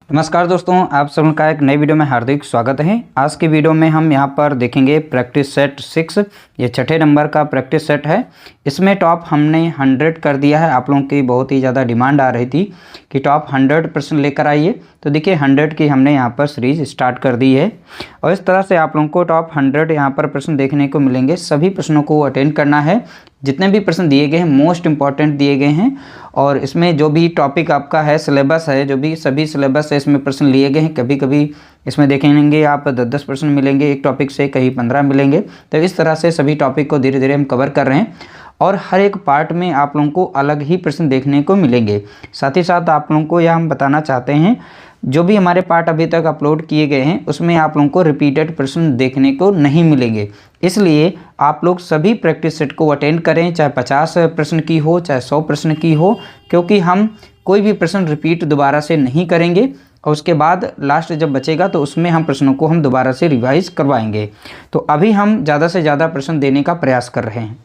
नमस्कार दोस्तों, आप सबका एक नई वीडियो में हार्दिक स्वागत है। आज की वीडियो में हम यहाँ पर देखेंगे प्रैक्टिस सेट 6। ये छठे नंबर का प्रैक्टिस सेट है। इसमें टॉप हमने 100 कर दिया है। आप लोगों की बहुत ही ज़्यादा डिमांड आ रही थी कि टॉप 100% लेकर आइए, तो देखिए 100 की हमने यहाँ पर सीरीज स्टार्ट कर दी है और इस तरह से आप लोगों को टॉप 100 यहाँ पर प्रश्न देखने को मिलेंगे। सभी प्रश्नों को अटेंड करना है। जितने भी प्रश्न दिए गए हैं मोस्ट इंपॉर्टेंट दिए गए हैं और इसमें जो भी टॉपिक आपका है, सिलेबस है, जो भी सभी सिलेबस है इसमें प्रश्न लिए गए हैं। कभी कभी इसमें देखेंगे आप 10 प्रश्न मिलेंगे एक टॉपिक से, कहीं 15 मिलेंगे। तो इस तरह से सभी टॉपिक को धीरे धीरे हम कवर कर रहे हैं और हर एक पार्ट में आप लोगों को अलग ही प्रश्न देखने को मिलेंगे। साथ ही साथ आप लोगों को यह हम बताना चाहते हैं, जो भी हमारे पार्ट अभी तक अपलोड किए गए हैं उसमें आप लोगों को रिपीटेड प्रश्न देखने को नहीं मिलेंगे। इसलिए आप लोग सभी प्रैक्टिस सेट को अटेंड करें, चाहे 50 प्रश्न की हो चाहे 100 प्रश्न की हो, क्योंकि हम कोई भी प्रश्न रिपीट दोबारा से नहीं करेंगे और उसके बाद लास्ट जब बचेगा तो उसमें हम प्रश्नों को हम दोबारा से रिवाइज करवाएंगे। तो अभी हम ज़्यादा से ज़्यादा प्रश्न देने का प्रयास कर रहे हैं।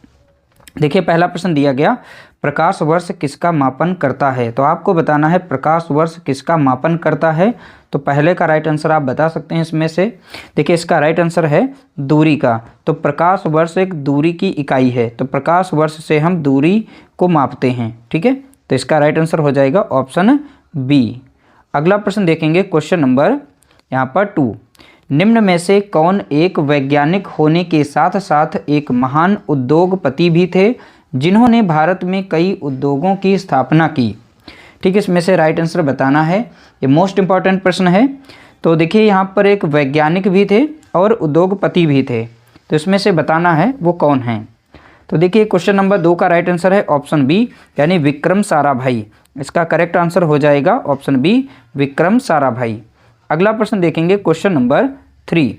देखिए पहला प्रश्न दिया गया, प्रकाश वर्ष किसका मापन करता है। तो आपको बताना है प्रकाश वर्ष किसका मापन करता है। तो पहले का राइट आंसर आप बता सकते हैं इसमें से। देखिए इसका राइट आंसर है दूरी का। तो प्रकाश वर्ष एक दूरी की इकाई है, तो प्रकाश वर्ष से हम दूरी को मापते हैं। ठीक है, तो इसका राइट आंसर हो जाएगा ऑप्शन बी। अगला प्रश्न देखेंगे, क्वेश्चन नंबर यहाँ पर 2। निम्न में से कौन एक वैज्ञानिक होने के साथ साथ एक महान उद्योगपति भी थे जिन्होंने भारत में कई उद्योगों की स्थापना की। ठीक है, इसमें से राइट आंसर बताना है। ये मोस्ट इंपॉर्टेंट प्रश्न है। तो देखिए यहाँ पर एक वैज्ञानिक भी थे और उद्योगपति भी थे, तो इसमें से बताना है वो कौन है। तो देखिए क्वेश्चन नंबर 2 का राइट आंसर है ऑप्शन बी, यानी विक्रम साराभाई। इसका करेक्ट आंसर हो जाएगा ऑप्शन बी, विक्रम साराभाई। अगला प्रश्न देखेंगे, क्वेश्चन नंबर 3।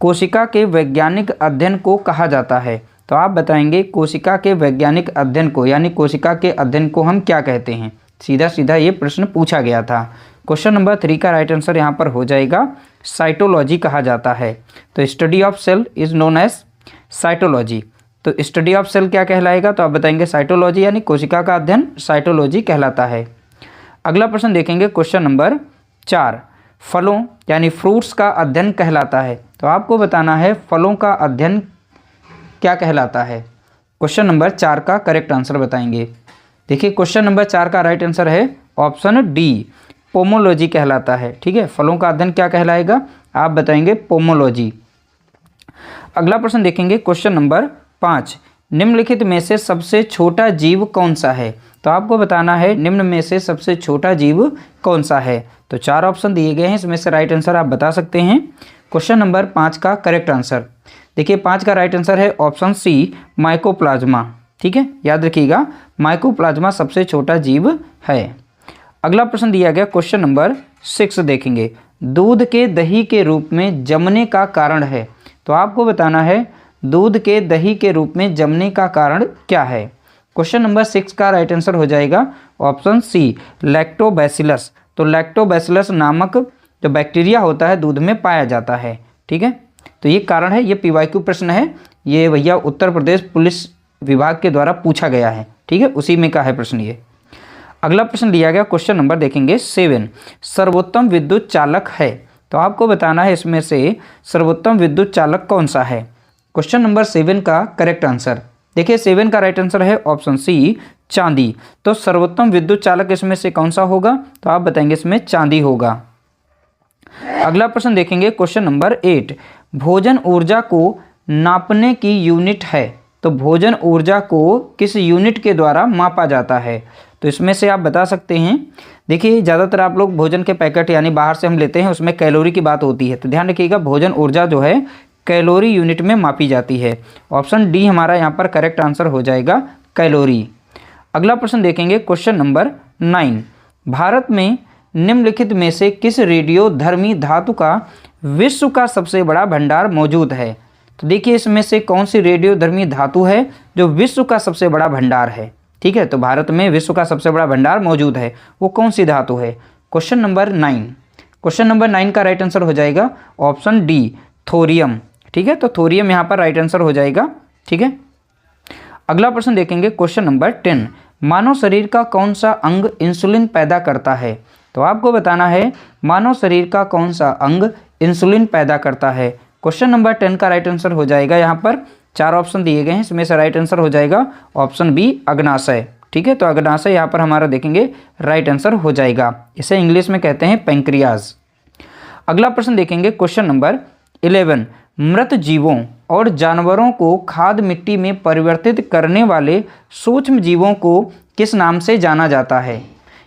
कोशिका के वैज्ञानिक अध्ययन को कहा जाता है। तो आप बताएंगे कोशिका के वैज्ञानिक अध्ययन को, यानी कोशिका के अध्ययन को हम क्या कहते हैं। सीधा सीधा ये प्रश्न पूछा गया था। क्वेश्चन नंबर 3 का राइट आंसर यहाँ पर हो जाएगा साइटोलॉजी कहा जाता है। तो study of cell is known as cytology. तो स्टडी ऑफ सेल क्या कहलाएगा, तो आप बताएंगे साइटोलॉजी, यानी कोशिका का अध्ययन साइटोलॉजी कहलाता है। अगला प्रश्न देखेंगे, क्वेश्चन नंबर 4। फलों यानी फ्रूट्स का अध्ययन कहलाता है। तो आपको बताना है फलों का अध्ययन क्या कहलाता है। क्वेश्चन नंबर 4 का करेक्ट आंसर बताएंगे। देखिए क्वेश्चन नंबर 4 का राइट आंसर है ऑप्शन डी, पोमोलॉजी कहलाता है। ठीक है, फलों का अध्ययन क्या कहलाएगा, आप बताएंगे पोमोलॉजी। अगला प्रश्न देखेंगे, क्वेश्चन नंबर 5। निम्नलिखित में से सबसे छोटा जीव कौन सा है। तो आपको बताना है निम्न में से सबसे छोटा जीव कौन सा है। तो 4 ऑप्शन दिए गए हैं, इसमें से राइट आंसर आप बता सकते हैं। क्वेश्चन नंबर 5 का करेक्ट आंसर, देखिए 5 का राइट आंसर है ऑप्शन सी, माइकोप्लाज्मा। ठीक है, याद रखिएगा माइकोप्लाज्मा सबसे छोटा जीव है। अगला प्रश्न दिया गया, क्वेश्चन नंबर 6 देखेंगे, दूध के दही के रूप में जमने का कारण है। तो आपको बताना है दूध के दही के रूप में जमने का कारण क्या है। क्वेश्चन नंबर 6 का राइट आंसर हो जाएगा ऑप्शन सी, लैक्टोबैसिलस। तो लैक्टोबैसिलस नामक जो बैक्टीरिया होता है दूध में पाया जाता है। ठीक है, तो ये कारण है। ये पीवाईक्यू प्रश्न है, ये भैया उत्तर प्रदेश पुलिस विभाग के द्वारा पूछा गया है। ठीक है, उसी में का है प्रश्न ये। अगला प्रश्न लिया गया, क्वेश्चन नंबर देखेंगे 7। सर्वोत्तम विद्युत चालक है। तो आपको बताना है इसमें से सर्वोत्तम विद्युत चालक कौन सा है। क्वेश्चन नंबर 7 का करेक्ट आंसर, देखिए 7 का राइट आंसर है ऑप्शन सी, चांदी। तो सर्वोत्तम विद्युत चालक इसमें से कौन सा होगा, तो आप बताएंगे इसमें चांदी होगा। अगला प्रश्न देखेंगे, क्वेश्चन नंबर 8। भोजन ऊर्जा को नापने की यूनिट है। तो भोजन ऊर्जा को किस यूनिट के द्वारा मापा जाता है। तो इसमें से आप बता सकते हैं। देखिए ज़्यादातर आप लोग भोजन के पैकेट यानी बाहर से हम लेते हैं, उसमें कैलोरी की बात होती है। तो ध्यान रखिएगा भोजन ऊर्जा जो है कैलोरी यूनिट में मापी जाती है। ऑप्शन डी हमारा यहाँ पर करेक्ट आंसर हो जाएगा, कैलोरी। अगला प्रश्न देखेंगे, क्वेश्चन नंबर 9। भारत में निम्नलिखित में से किस रेडियोधर्मी धातु का विश्व का सबसे बड़ा भंडार मौजूद है। तो देखिए इसमें से कौन सी रेडियोधर्मी धातु है जो विश्व का सबसे बड़ा भंडार है। ठीक है, तो भारत में विश्व का सबसे बड़ा भंडार मौजूद है, वो कौन सी धातु है। क्वेश्चन नंबर 9, क्वेश्चन नंबर 9 का राइट आंसर हो जाएगा ऑप्शन डी, थोरियम। ठीक है, तो थोरियम यहाँ पर राइट आंसर हो जाएगा। ठीक है, अगला प्रश्न देखेंगे, क्वेश्चन नंबर 10। मानव शरीर का कौन सा अंग इंसुलिन पैदा करता है। तो आपको बताना है मानव शरीर का कौन सा अंग इंसुलिन पैदा करता है। क्वेश्चन नंबर 10 का राइट आंसर हो जाएगा, यहाँ पर 4 ऑप्शन दिए गए हैं, इसमें से राइट आंसर हो जाएगा ऑप्शन बी अग्नाशय। ठीक है, तो अग्नाशय यहाँ पर हमारा देखेंगे राइट आंसर हो जाएगा। इसे इंग्लिश में कहते हैं पैंक्रियाज। अगला प्रश्न देखेंगे क्वेश्चन नंबर 11, मृत जीवों और जानवरों को खाद मिट्टी में परिवर्तित करने वाले सूक्ष्म जीवों को किस नाम से जाना जाता है।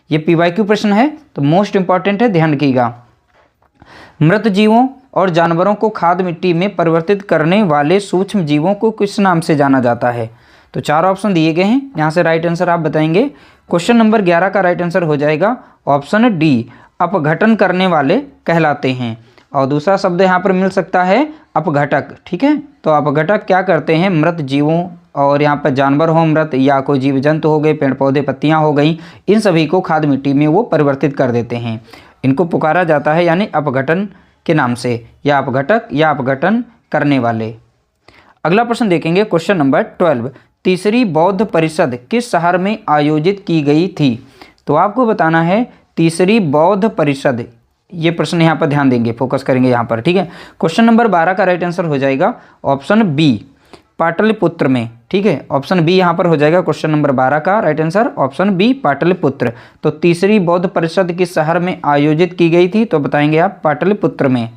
ये पीवाईक्यू प्रश्न है, तो मोस्ट इंपॉर्टेंट है, ध्यान रखिएगा। मृत जीवों और जानवरों को खाद मिट्टी में परिवर्तित करने वाले सूक्ष्म जीवों को किस नाम से जाना जाता है। तो 4 ऑप्शन दिए गए हैं, यहाँ से राइट आंसर आप बताएंगे। क्वेश्चन नंबर 11 का राइट आंसर हो जाएगा ऑप्शन डी, अपघटन करने वाले कहलाते हैं। और दूसरा शब्द यहाँ पर मिल सकता है अपघटक। ठीक है, तो अपघटक क्या करते हैं, मृत जीवों और यहाँ पर जानवर हो मृत या कोई जीव जंतु हो गए, पेड़ पौधे पत्तियाँ हो गई, इन सभी को खाद मिट्टी में वो परिवर्तित कर देते हैं। इनको पुकारा जाता है यानी अपघटन के नाम से, या अपघटक या अपघटन करने वाले। अगला प्रश्न देखेंगे क्वेश्चन नंबर 12, तीसरी बौद्ध परिषद किस शहर में आयोजित की गई थी। तो आपको बताना है तीसरी बौद्ध परिषद, ये प्रश्न यहाँ पर ध्यान देंगे, फोकस करेंगे यहाँ पर। ठीक है, क्वेश्चन नंबर 12 का राइट आंसर हो जाएगा ऑप्शन बी, पाटलिपुत्र में। ठीक है, ऑप्शन बी यहाँ पर हो जाएगा क्वेश्चन नंबर 12 का right answer, option B Pataliputra. तो तीसरी बौद्ध परिषद किस शहर में आयोजित की गई थी, तो बताएंगे आप पाटलिपुत्र में।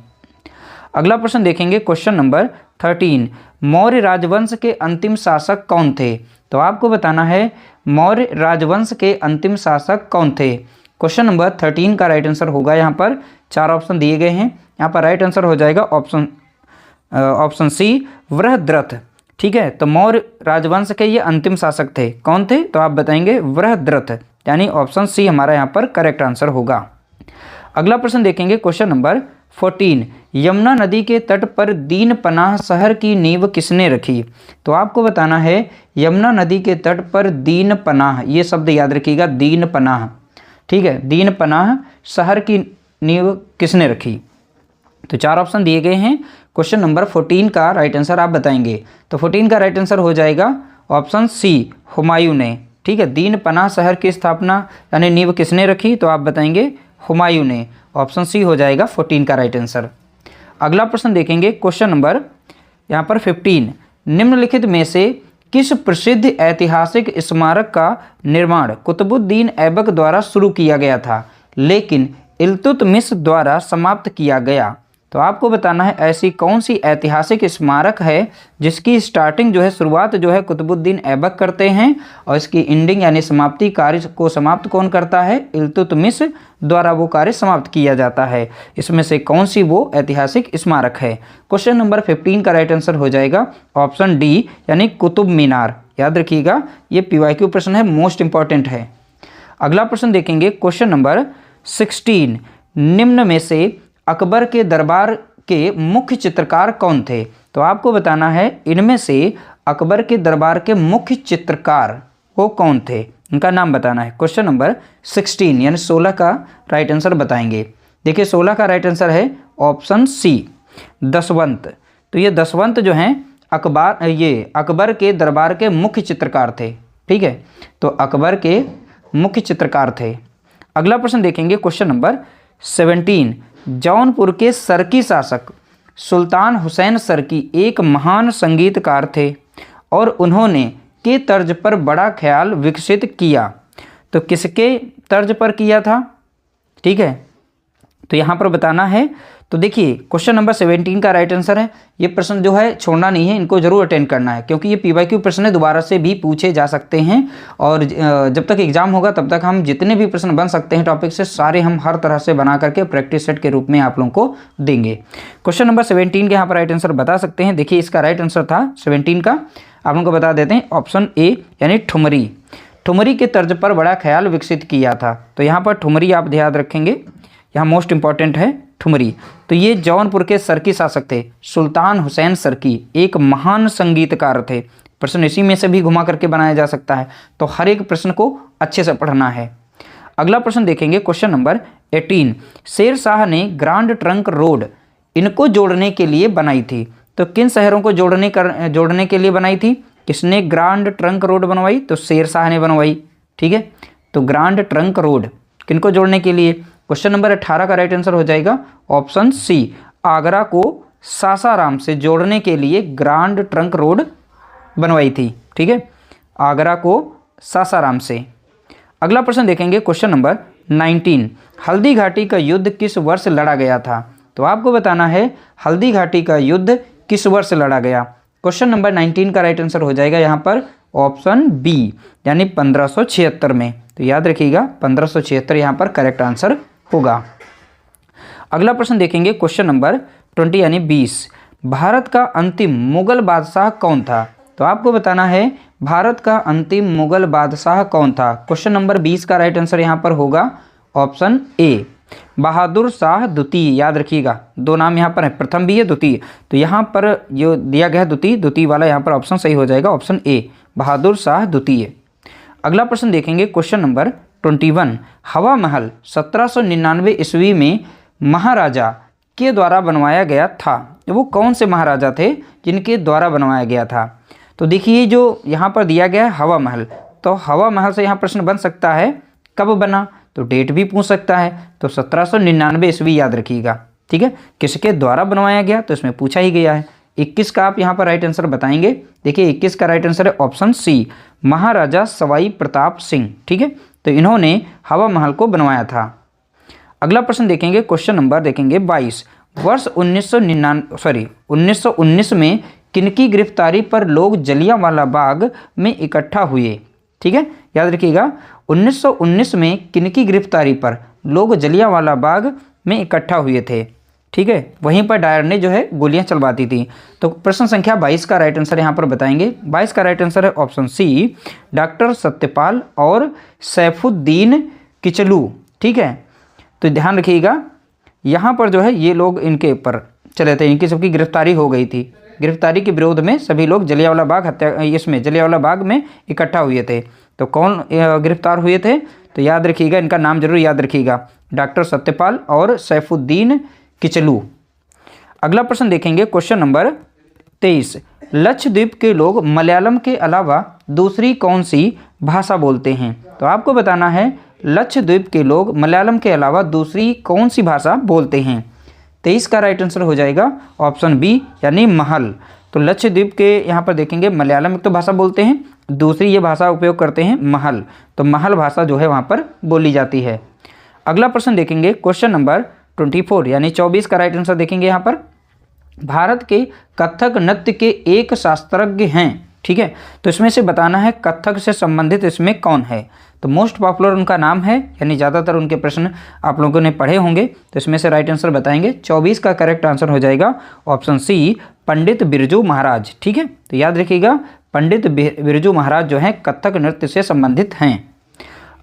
अगला प्रश्न देखेंगे क्वेश्चन नंबर 13, मौर्य राजवंश के अंतिम शासक कौन थे। तो आपको बताना है मौर्य राजवंश के अंतिम शासक कौन थे। क्वेश्चन नंबर 13 का राइट आंसर होगा, यहाँ पर 4 ऑप्शन दिए गए हैं, यहाँ पर राइट आंसर हो जाएगा ऑप्शन सी, वृहद्रथ। ठीक है, तो मौर्य राजवंश के ये अंतिम शासक थे, कौन थे, तो आप बताएंगे वृहद्रथ, यानी ऑप्शन सी हमारा यहाँ पर करेक्ट आंसर होगा। अगला प्रश्न देखेंगे क्वेश्चन नंबर 14, यमुना नदी के तट पर दीनपनाह शहर की नींव किसने रखी। तो आपको बताना है यमुना नदी के तट पर दीनपनाह, ये शब्द याद रखिएगा, दीनपनाह। ठीक है, दीनपनाह शहर की नींव किसने रखी। तो 4 ऑप्शन दिए गए हैं, क्वेश्चन नंबर 14 का राइट आंसर आप बताएंगे। तो 14 का राइट आंसर हो जाएगा ऑप्शन सी, हुमायूं ने। ठीक है, दीनपनाह शहर की स्थापना यानी नींव किसने रखी, तो आप बताएंगे हुमायूं ने, ऑप्शन सी हो जाएगा 14 का राइट आंसर। अगला प्रश्न देखेंगे क्वेश्चन नंबर यहाँ पर 15, निम्नलिखित में से किस प्रसिद्ध ऐतिहासिक स्मारक का निर्माण कुतुबुद्दीन ऐबक द्वारा शुरू किया गया था लेकिन इल्तुतमिश द्वारा समाप्त किया गया। तो आपको बताना है ऐसी कौन सी ऐतिहासिक स्मारक है जिसकी स्टार्टिंग जो है, शुरुआत जो है कुतुबुद्दीन ऐबक करते हैं और इसकी एंडिंग यानी समाप्ति कार्य को समाप्त कौन करता है, इल्तुतमिश द्वारा वो कार्य समाप्त किया जाता है। इसमें से कौन सी वो ऐतिहासिक स्मारक है। क्वेश्चन नंबर 15 का राइट आंसर हो जाएगा ऑप्शन डी, यानी कुतुब मीनार। याद रखिएगा, ये पीवाईक्यू प्रश्न है, मोस्ट इंपॉर्टेंट है। अगला प्रश्न देखेंगे क्वेश्चन नंबर 16, निम्न में से अकबर के दरबार के मुख्य चित्रकार कौन थे। तो आपको बताना है इनमें से अकबर के दरबार के मुख्य चित्रकार वो कौन थे, उनका नाम बताना है। क्वेश्चन नंबर 16 यानी 16 का राइट आंसर बताएंगे। देखिए 16 का राइट आंसर है ऑप्शन सी, दशवंत। तो ये दशवंत जो हैं अकबर के दरबार के मुख्य चित्रकार थे। ठीक है, तो अकबर के मुख्य चित्रकार थे। अगला प्रश्न देखेंगे क्वेश्चन नंबर 17, जौनपुर के सरकी शासक सुल्तान हुसैन सरकी एक महान संगीतकार थे और उन्होंने के तर्ज पर बड़ा ख्याल विकसित किया। तो किसके तर्ज पर किया था। ठीक है, तो यहाँ पर बताना है। तो देखिए क्वेश्चन नंबर 17 का राइट आंसर है। ये प्रश्न जो है छोड़ना नहीं है, इनको जरूर अटेंड करना है क्योंकि ये पीवाईक्यू प्रश्न दोबारा से भी पूछे जा सकते हैं और जब तक एग्जाम होगा तब तक हम जितने भी प्रश्न बन सकते हैं टॉपिक से सारे हम हर तरह से बना करके प्रैक्टिस सेट के रूप में आप लोगों को देंगे। क्वेश्चन नंबर 17 के यहाँ पर राइट आंसर बता सकते हैं। देखिए इसका राइट आंसर था 17 का, आप लोगों को बता देते हैं ऑप्शन ए यानी ठुमरी। ठुमरी के तर्ज पर बड़ा ख्याल विकसित किया था। तो यहाँ पर ठुमरी आप ध्यान रखेंगे, यहाँ मोस्ट इंपॉर्टेंट है ठुमरी। तो ये जौनपुर के सरकी शासक थे सुल्तान हुसैन सरकी, एक महान संगीतकार थे। प्रश्न इसी में से भी घुमा करके बनाया जा सकता है, तो हर एक प्रश्न को अच्छे से पढ़ना है। अगला प्रश्न देखेंगे क्वेश्चन नंबर 18, शेर शाह ने ग्रांड ट्रंक रोड इनको जोड़ने के लिए बनाई थी। तो किन शहरों को जोड़ने के लिए बनाई थी, किसने ग्रांड ट्रंक रोड बनवाई, तो शेर शाह ने बनवाई। ठीक है, तो ग्रांड ट्रंक रोड किनको जोड़ने के लिए, क्वेश्चन नंबर 18 का राइट आंसर हो जाएगा ऑप्शन सी, आगरा को सासाराम से जोड़ने के लिए ग्रांड ट्रंक रोड बनवाई थी। ठीक है, आगरा को सासाराम से। अगला प्रश्न देखेंगे क्वेश्चन नंबर 19, हल्दी घाटी का युद्ध किस वर्ष लड़ा गया था? तो आपको बताना है हल्दी घाटी का युद्ध किस वर्ष लड़ा गया। क्वेश्चन नंबर 19 का राइट आंसर हो जाएगा यहाँ पर ऑप्शन बी, यानी 1576 में। तो याद रखिएगा 1576 यहाँ पर करेक्ट आंसर होगा। अगला प्रश्न देखेंगे क्वेश्चन नंबर 20 यानी 20, भारत का अंतिम मुगल बादशाह कौन था? तो आपको बताना है भारत का अंतिम मुगल बादशाह कौन था। क्वेश्चन नंबर 20 का राइट आंसर यहाँ पर होगा ऑप्शन ए, बहादुर शाह द्वितीय। याद रखिएगा दो नाम यहाँ पर है, प्रथम भी है द्वितीय, तो यहाँ पर जो दिया गया है द्वितीय वाला यहाँ पर ऑप्शन सही हो जाएगा, ऑप्शन ए बहादुर शाह द्वितीय। अगला प्रश्न देखेंगे क्वेश्चन नंबर 21, हवा महल 1799 ईस्वी में महाराजा के द्वारा बनवाया गया था। वो कौन से महाराजा थे जिनके द्वारा बनवाया गया था? तो देखिए जो यहाँ पर दिया गया है हवा महल, तो हवा महल से यहाँ प्रश्न बन सकता है कब बना, तो डेट भी पूछ सकता है। तो 1799 ईस्वी याद रखिएगा। ठीक है, किसके द्वारा बनवाया गया तो इसमें पूछा ही गया है। 21 का आप यहाँ पर राइट आंसर बताएंगे। देखिए 21 का राइट आंसर है ऑप्शन सी, महाराजा सवाई प्रताप सिंह। ठीक है, तो इन्होंने हवा महल को बनवाया था। अगला प्रश्न देखेंगे क्वेश्चन नंबर देखेंगे 22, वर्ष 1919 में किनकी गिरफ्तारी पर लोग जलियांवाला बाग में इकट्ठा हुए? ठीक है, याद रखिएगा 1919 में किनकी गिरफ्तारी पर लोग जलियांवाला बाग में इकट्ठा हुए थे। ठीक है, वहीं पर डायर ने जो है गोलियां चलवा दी थी। तो प्रश्न संख्या 22 का राइट आंसर यहाँ पर बताएंगे। 22 का राइट आंसर है ऑप्शन सी, डॉक्टर सत्यपाल और सैफुद्दीन किचलू। ठीक है, तो ध्यान रखिएगा यहाँ पर जो है ये लोग इनके ऊपर चले थे, इनकी सबकी गिरफ्तारी हो गई थी। गिरफ्तारी के विरोध में सभी लोग जलियांवाला बाग में इकट्ठा हुए थे। तो कौन गिरफ्तार हुए थे? तो याद रखिएगा, इनका नाम जरूर याद रखिएगा, डॉक्टर सत्यपाल और सैफुद्दीन किचलू। अगला प्रश्न देखेंगे क्वेश्चन नंबर 23, लक्षद्वीप के लोग मलयालम के अलावा दूसरी कौन सी भाषा बोलते हैं? तो आपको बताना है लक्षद्वीप के लोग मलयालम के अलावा दूसरी कौन सी भाषा बोलते हैं। 23 का राइट आंसर हो जाएगा ऑप्शन बी, यानी महल। तो लक्षद्वीप के यहाँ पर देखेंगे मलयालम एक तो भाषा बोलते हैं, दूसरी ये भाषा उपयोग करते हैं महल। तो महल भाषा जो है वहाँ पर बोली जाती है। अगला प्रश्न देखेंगे क्वेश्चन नंबर 24 यानी 24 का राइट आंसर देखेंगे यहाँ पर, भारत के कथक नृत्य के एक शास्त्रज्ञ हैं। ठीक है, तो इसमें से बताना है कथक से संबंधित इसमें कौन है। तो मोस्ट पॉपुलर उनका नाम है, यानी ज़्यादातर उनके प्रश्न आप लोगों ने पढ़े होंगे। तो इसमें से राइट आंसर बताएंगे। 24 का करेक्ट आंसर हो जाएगा ऑप्शन सी, पंडित बिरजू महाराज। ठीक है, तो याद रखिएगा पंडित बिरजू महाराज जो हैं कथक नृत्य से संबंधित हैं।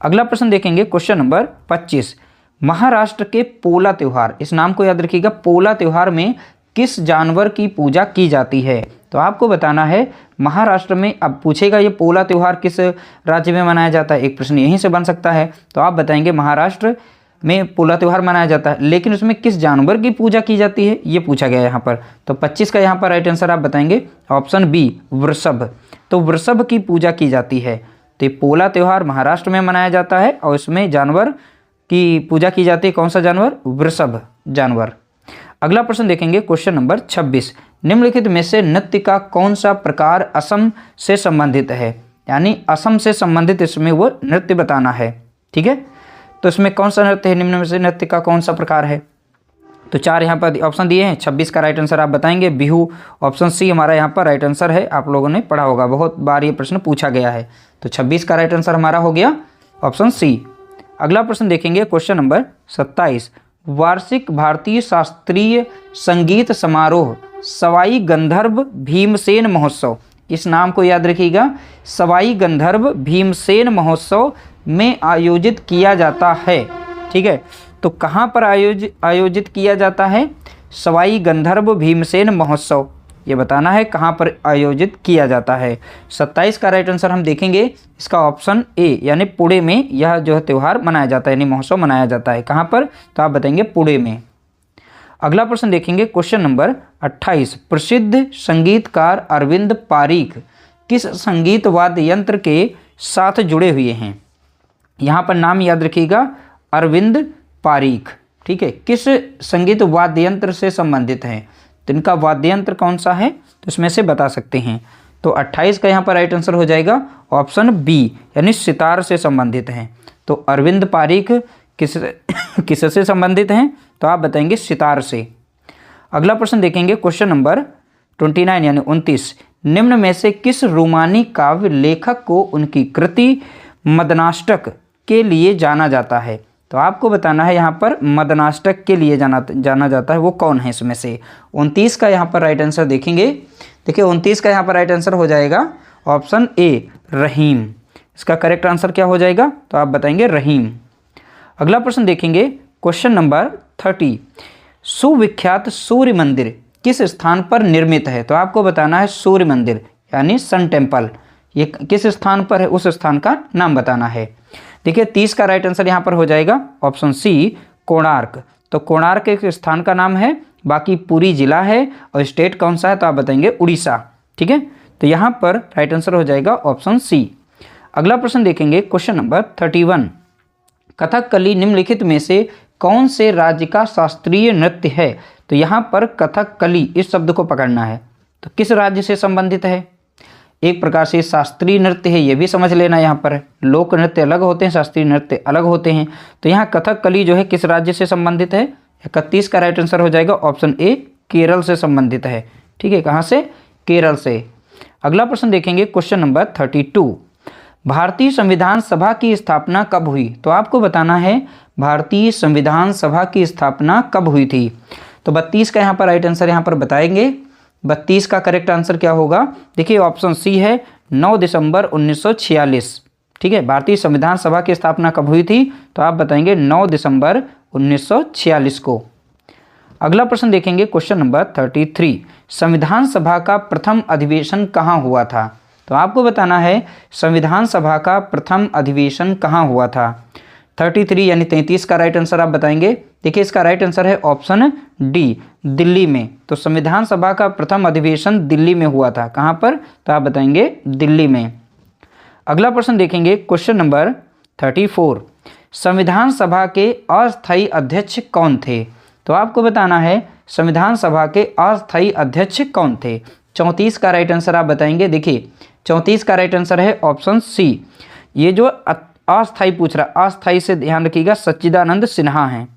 अगला प्रश्न देखेंगे क्वेश्चन नंबर 25, महाराष्ट्र के पोला त्यौहार, इस नाम को याद रखिएगा, पोला त्यौहार में किस जानवर की पूजा की जाती है? तो आपको बताना है महाराष्ट्र में, अब पूछेगा ये पोला त्यौहार किस राज्य में मनाया जाता है, एक प्रश्न यहीं से बन सकता है। तो आप बताएंगे महाराष्ट्र में पोला त्यौहार मनाया जाता है, लेकिन उसमें किस जानवर की पूजा की जाती है ये पूछा गया है यहाँ पर। तो 25 का यहाँ पर राइट आंसर आप बताएंगे ऑप्शन बी, वृषभ। तो वृषभ की पूजा की जाती है। तो पोला त्यौहार महाराष्ट्र में मनाया जाता है और इसमें जानवर की पूजा की जाती है। कौन सा जानवर? वृषभ जानवर। अगला प्रश्न देखेंगे क्वेश्चन नंबर 26, निम्नलिखित में से नृत्य का कौन सा प्रकार असम से संबंधित है? यानी असम से संबंधित इसमें वो नृत्य बताना है। ठीक है, तो इसमें कौन सा नृत्य है, निम्न में से नृत्य का कौन सा प्रकार है? तो 4 यहाँ पर ऑप्शन दिए हैं। 26 का राइट आंसर आप बताएंगे बिहू, ऑप्शन सी हमारा यहाँ पर राइट आंसर है। आप लोगों ने पढ़ा होगा, बहुत बार ये प्रश्न पूछा गया है। तो 26 का राइट आंसर हमारा हो गया ऑप्शन सी। अगला प्रश्न देखेंगे क्वेश्चन नंबर 27, वार्षिक भारतीय शास्त्रीय संगीत समारोह सवाई गंधर्व भीमसेन महोत्सव, इस नाम को याद रखिएगा, सवाई गंधर्व भीमसेन महोत्सव में आयोजित किया जाता है। ठीक है, तो कहाँ पर आयोजित किया जाता है? सवाई गंधर्व भीमसेन महोत्सव, ये बताना है कहाँ पर आयोजित किया जाता है। 27 का राइट आंसर हम देखेंगे इसका ऑप्शन ए, यानी पुणे में यह जो है त्यौहार मनाया जाता है, यानी महोत्सव मनाया जाता है। कहाँ पर? तो आप बताएंगे पुणे में। अगला प्रश्न देखेंगे क्वेश्चन नंबर 28, प्रसिद्ध संगीतकार अरविंद पारीख किस संगीत वाद्य यंत्र के साथ जुड़े हुए हैं? यहाँ पर नाम याद रखिएगा, अरविंद पारीख, ठीक है, किस संगीत वाद्य यंत्र से संबंधित हैं? तो इनका वाद्य यंत्र कौन सा है, तो इसमें से बता सकते हैं। तो 28 का यहाँ पर राइट आंसर हो जाएगा ऑप्शन बी, यानी सितार से संबंधित हैं। तो अरविंद पारीख किससे संबंधित हैं? तो आप बताएंगे सितार से। अगला प्रश्न देखेंगे, क्वेश्चन नंबर 29 यानी 29, निम्न में से किस रूमानी काव्य लेखक को उनकी कृति मदनाष्टक के लिए जाना जाता है? तो आपको बताना है यहाँ पर मदनाष्टक के लिए जाना जाता है, वो कौन है इसमें से? 29 का यहाँ पर राइट आंसर देखेंगे, देखिए 29 का यहाँ पर राइट आंसर हो जाएगा ऑप्शन ए, रहीम। इसका करेक्ट आंसर क्या हो जाएगा? तो आप बताएंगे रहीम। अगला प्रश्न देखेंगे, क्वेश्चन नंबर 30, सुविख्यात सूर्य मंदिर किस स्थान पर निर्मित है? तो आपको बताना है सूर्य मंदिर यानी सन टेम्पल, ये किस स्थान पर है, उस स्थान का नाम बताना है। देखिए 30 का राइट आंसर यहाँ पर हो जाएगा ऑप्शन सी, कोणार्क। तो कोणार्क एक स्थान का नाम है, बाकी पुरी जिला है, और स्टेट कौन सा है? तो आप बताएंगे उड़ीसा, ठीक है। तो यहाँ पर राइट आंसर हो जाएगा ऑप्शन सी। अगला प्रश्न देखेंगे, क्वेश्चन नंबर 31, कथकली निम्नलिखित में से कौन से राज्य का शास्त्रीय नृत्य है? तो यहाँ पर कथकली इस शब्द को पकड़ना है, तो किस राज्य से संबंधित है? एक प्रकार से शास्त्रीय नृत्य है, ये भी समझ लेना। यहाँ पर लोक नृत्य अलग होते हैं, शास्त्रीय नृत्य अलग होते हैं। तो यहाँ कथकली जो है किस राज्य से संबंधित है? 31 का राइट आंसर हो जाएगा ऑप्शन ए, केरल से संबंधित है, ठीक है। कहाँ से? केरल से। अगला प्रश्न देखेंगे, क्वेश्चन नंबर 32, भारतीय संविधान सभा की स्थापना कब हुई? तो आपको बताना है भारतीय संविधान सभा की स्थापना कब हुई थी। तो 32 का यहाँ पर राइट आंसर यहाँ पर बताएंगे। 32 का करेक्ट आंसर क्या होगा? देखिए ऑप्शन सी है, 9 दिसंबर 1946, ठीक है। भारतीय संविधान सभा की स्थापना कब हुई थी? तो आप बताएंगे 9 दिसंबर 1946 को। अगला प्रश्न देखेंगे, क्वेश्चन नंबर 33, संविधान सभा का प्रथम अधिवेशन कहाँ हुआ था? तो आपको बताना है संविधान सभा का प्रथम अधिवेशन कहाँ हुआ था। 33 यानी 33 का राइट आंसर आप बताएंगे। देखिए इसका राइट आंसर है ऑप्शन डी, दिल्ली में। तो संविधान सभा का प्रथम अधिवेशन दिल्ली में हुआ था। कहाँ पर? तो आप बताएंगे दिल्ली में। अगला प्रश्न देखेंगे, क्वेश्चन नंबर 34, संविधान सभा के अस्थायी अध्यक्ष कौन थे? तो आपको बताना है संविधान सभा के अस्थायी अध्यक्ष कौन थे। 34 का राइट आंसर आप बताएंगे। देखिए 34 का राइट आंसर है ऑप्शन सी, ये जो अस्थायी पूछ रहा, अस्थायी से ध्यान रखिएगा, सच्चिदानंद सिन्हा हैं,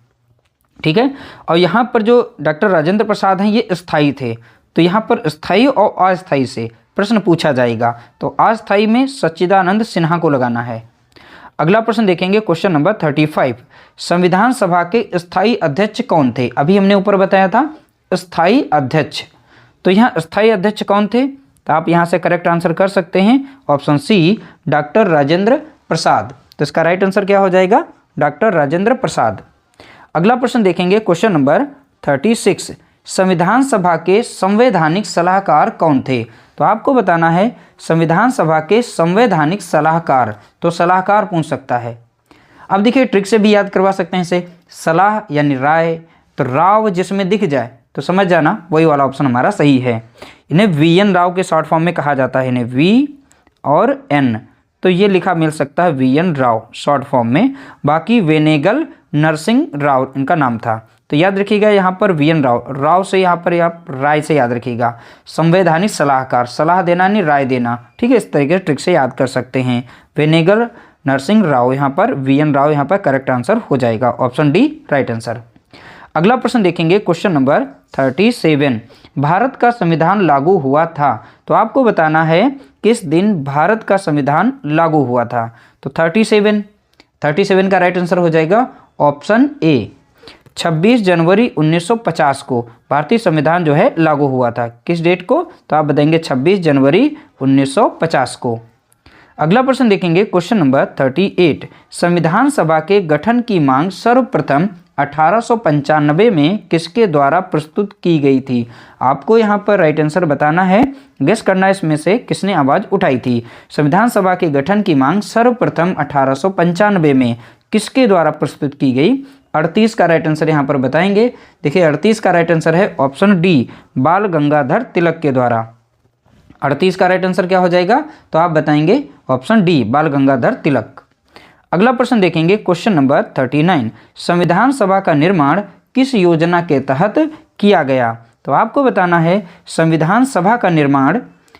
ठीक है। और यहाँ पर जो डॉक्टर राजेंद्र प्रसाद हैं ये स्थायी थे। तो यहाँ पर स्थायी और अस्थायी से प्रश्न पूछा जाएगा, तो अस्थायी में सच्चिदानंद सिन्हा को लगाना है। अगला प्रश्न देखेंगे, क्वेश्चन नंबर 35, संविधान सभा के स्थायी अध्यक्ष कौन थे? अभी हमने ऊपर बताया था स्थायी अध्यक्ष, तो यहाँ स्थायी अध्यक्ष कौन थे? तो आप यहाँ से करेक्ट आंसर कर सकते हैं option C, doctor Rajendra Prasad. तो इसका राइट आंसर क्या हो जाएगा? डॉक्टर राजेंद्र प्रसाद। अगला प्रश्न देखेंगे, क्वेश्चन नंबर 36, संविधान सभा के संवैधानिक सलाहकार कौन थे? तो आपको बताना है संविधान सभा के संवैधानिक सलाहकार, तो सलाहकार पूछ सकता है। अब देखिए ट्रिक से भी याद करवा सकते हैं इसे, सलाह यानी राय, तो राव जिसमें दिख जाए तो समझ जाना वही वाला ऑप्शन हमारा सही है। इन्हें VN राव के शॉर्ट फॉर्म में कहा जाता है, इन्हें V और N, तो ये लिखा मिल सकता है VN राव शॉर्ट फॉर्म में। बाकी वेनेगल नरसिंह राव इनका नाम था। तो याद रखिएगा यहाँ पर VN राव, राव से यहाँ पर आप राय से याद रखिएगा। संवैधानिक सलाहकार, सलाह देना नहीं राय देना, ठीक है। इस तरीके से ट्रिक से याद कर सकते हैं। वेनेगल नरसिंह राव, यहाँ पर VN राव यहाँ पर करेक्ट आंसर हो जाएगा, ऑप्शन डी राइट आंसर। अगला प्रश्न देखेंगे, क्वेश्चन नंबर 37, भारत का संविधान लागू हुआ था? तो आपको बताना है किस दिन भारत का संविधान लागू हुआ था। तो 37 का राइट आंसर हो जाएगा ऑप्शन ए, 26 जनवरी 1950 को भारतीय संविधान जो है लागू हुआ था। किस डेट को? तो आप बताएंगे 26 जनवरी 1950 को। अगला प्रश्न देखेंगे, क्वेश्चन नंबर 38, संविधान सभा के गठन की मांग सर्वप्रथम 1895 में किसके द्वारा प्रस्तुत की गई थी? आपको यहाँ पर राइट आंसर बताना है, गेस करना इसमें से किसने आवाज़ उठाई थी। संविधान सभा के गठन की मांग सर्वप्रथम 1895 में किसके द्वारा प्रस्तुत की गई? 38 का राइट आंसर यहाँ पर बताएंगे। देखिए 38 का राइट आंसर है ऑप्शन डी, बाल गंगाधर तिलक के द्वारा। 38 का राइट आंसर क्या हो जाएगा? तो आप बताएंगे ऑप्शन डी, बाल गंगाधर तिलक। अगला प्रश्न देखेंगे क्वेश्चन नंबर 39, संविधान सभा का निर्माण किस योजना के तहत किया गया? तो आपको बताना है संविधान सभा का निर्माण,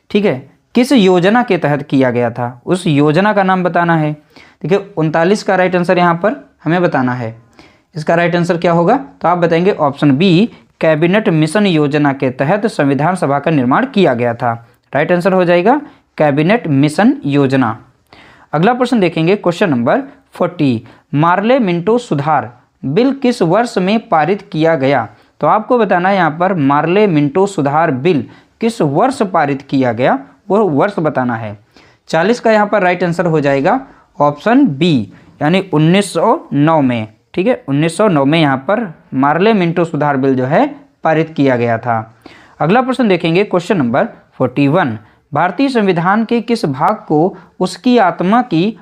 ठीक है, किस योजना के तहत किया गया था, उस योजना का नाम बताना है। देखिए 39 का राइट आंसर यहाँ पर हमें बताना है। इसका राइट आंसर क्या होगा? तो आप बताएंगे ऑप्शन बी, कैबिनेट मिशन योजना के तहत संविधान सभा का निर्माण किया गया था। राइट आंसर हो जाएगा कैबिनेट मिशन योजना। अगला प्रश्न देखेंगे क्वेश्चन नंबर 40, मार्ले मिंटो सुधार बिल किस वर्ष में पारित किया गया? तो आपको बताना है यहाँ पर मार्ले मिंटो सुधार बिल किस वर्ष पारित किया गया, वो वर्ष बताना है। 40 का यहाँ पर राइट आंसर हो जाएगा ऑप्शन बी, यानी 1909 में। ठीक है, 1909 में यहाँ पर मार्ले मिंटो सुधार बिल जो है पारित किया गया था। अगला प्रश्न देखेंगे क्वेश्चन नंबर 41, भारतीय संविधान के किस भाग को उसकी आत्मा की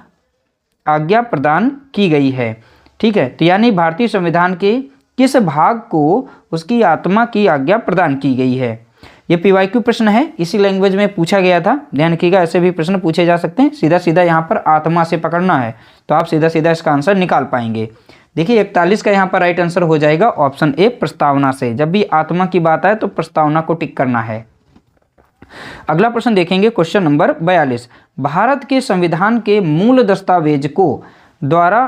आज्ञा प्रदान की गई है? ठीक है, तो यानी भारतीय संविधान के किस भाग को उसकी आत्मा की आज्ञा प्रदान की गई है? ये पीवाईक्यू प्रश्न है, इसी लैंग्वेज में पूछा गया था, ध्यान रखिएगा। ऐसे भी प्रश्न पूछे जा सकते हैं, सीधा सीधा यहाँ पर आत्मा से पकड़ना है तो आप सीधा सीधा इसका आंसर निकाल पाएंगे। देखिए 41 का यहाँ पर राइट आंसर हो जाएगा ऑप्शन ए, प्रस्तावना से। जब भी आत्मा की बात आए तो प्रस्तावना को टिक करना है। अगला प्रश्न देखेंगे क्वेश्चन नंबर 42, भारत के संविधान के मूल दस्तावेज को द्वारा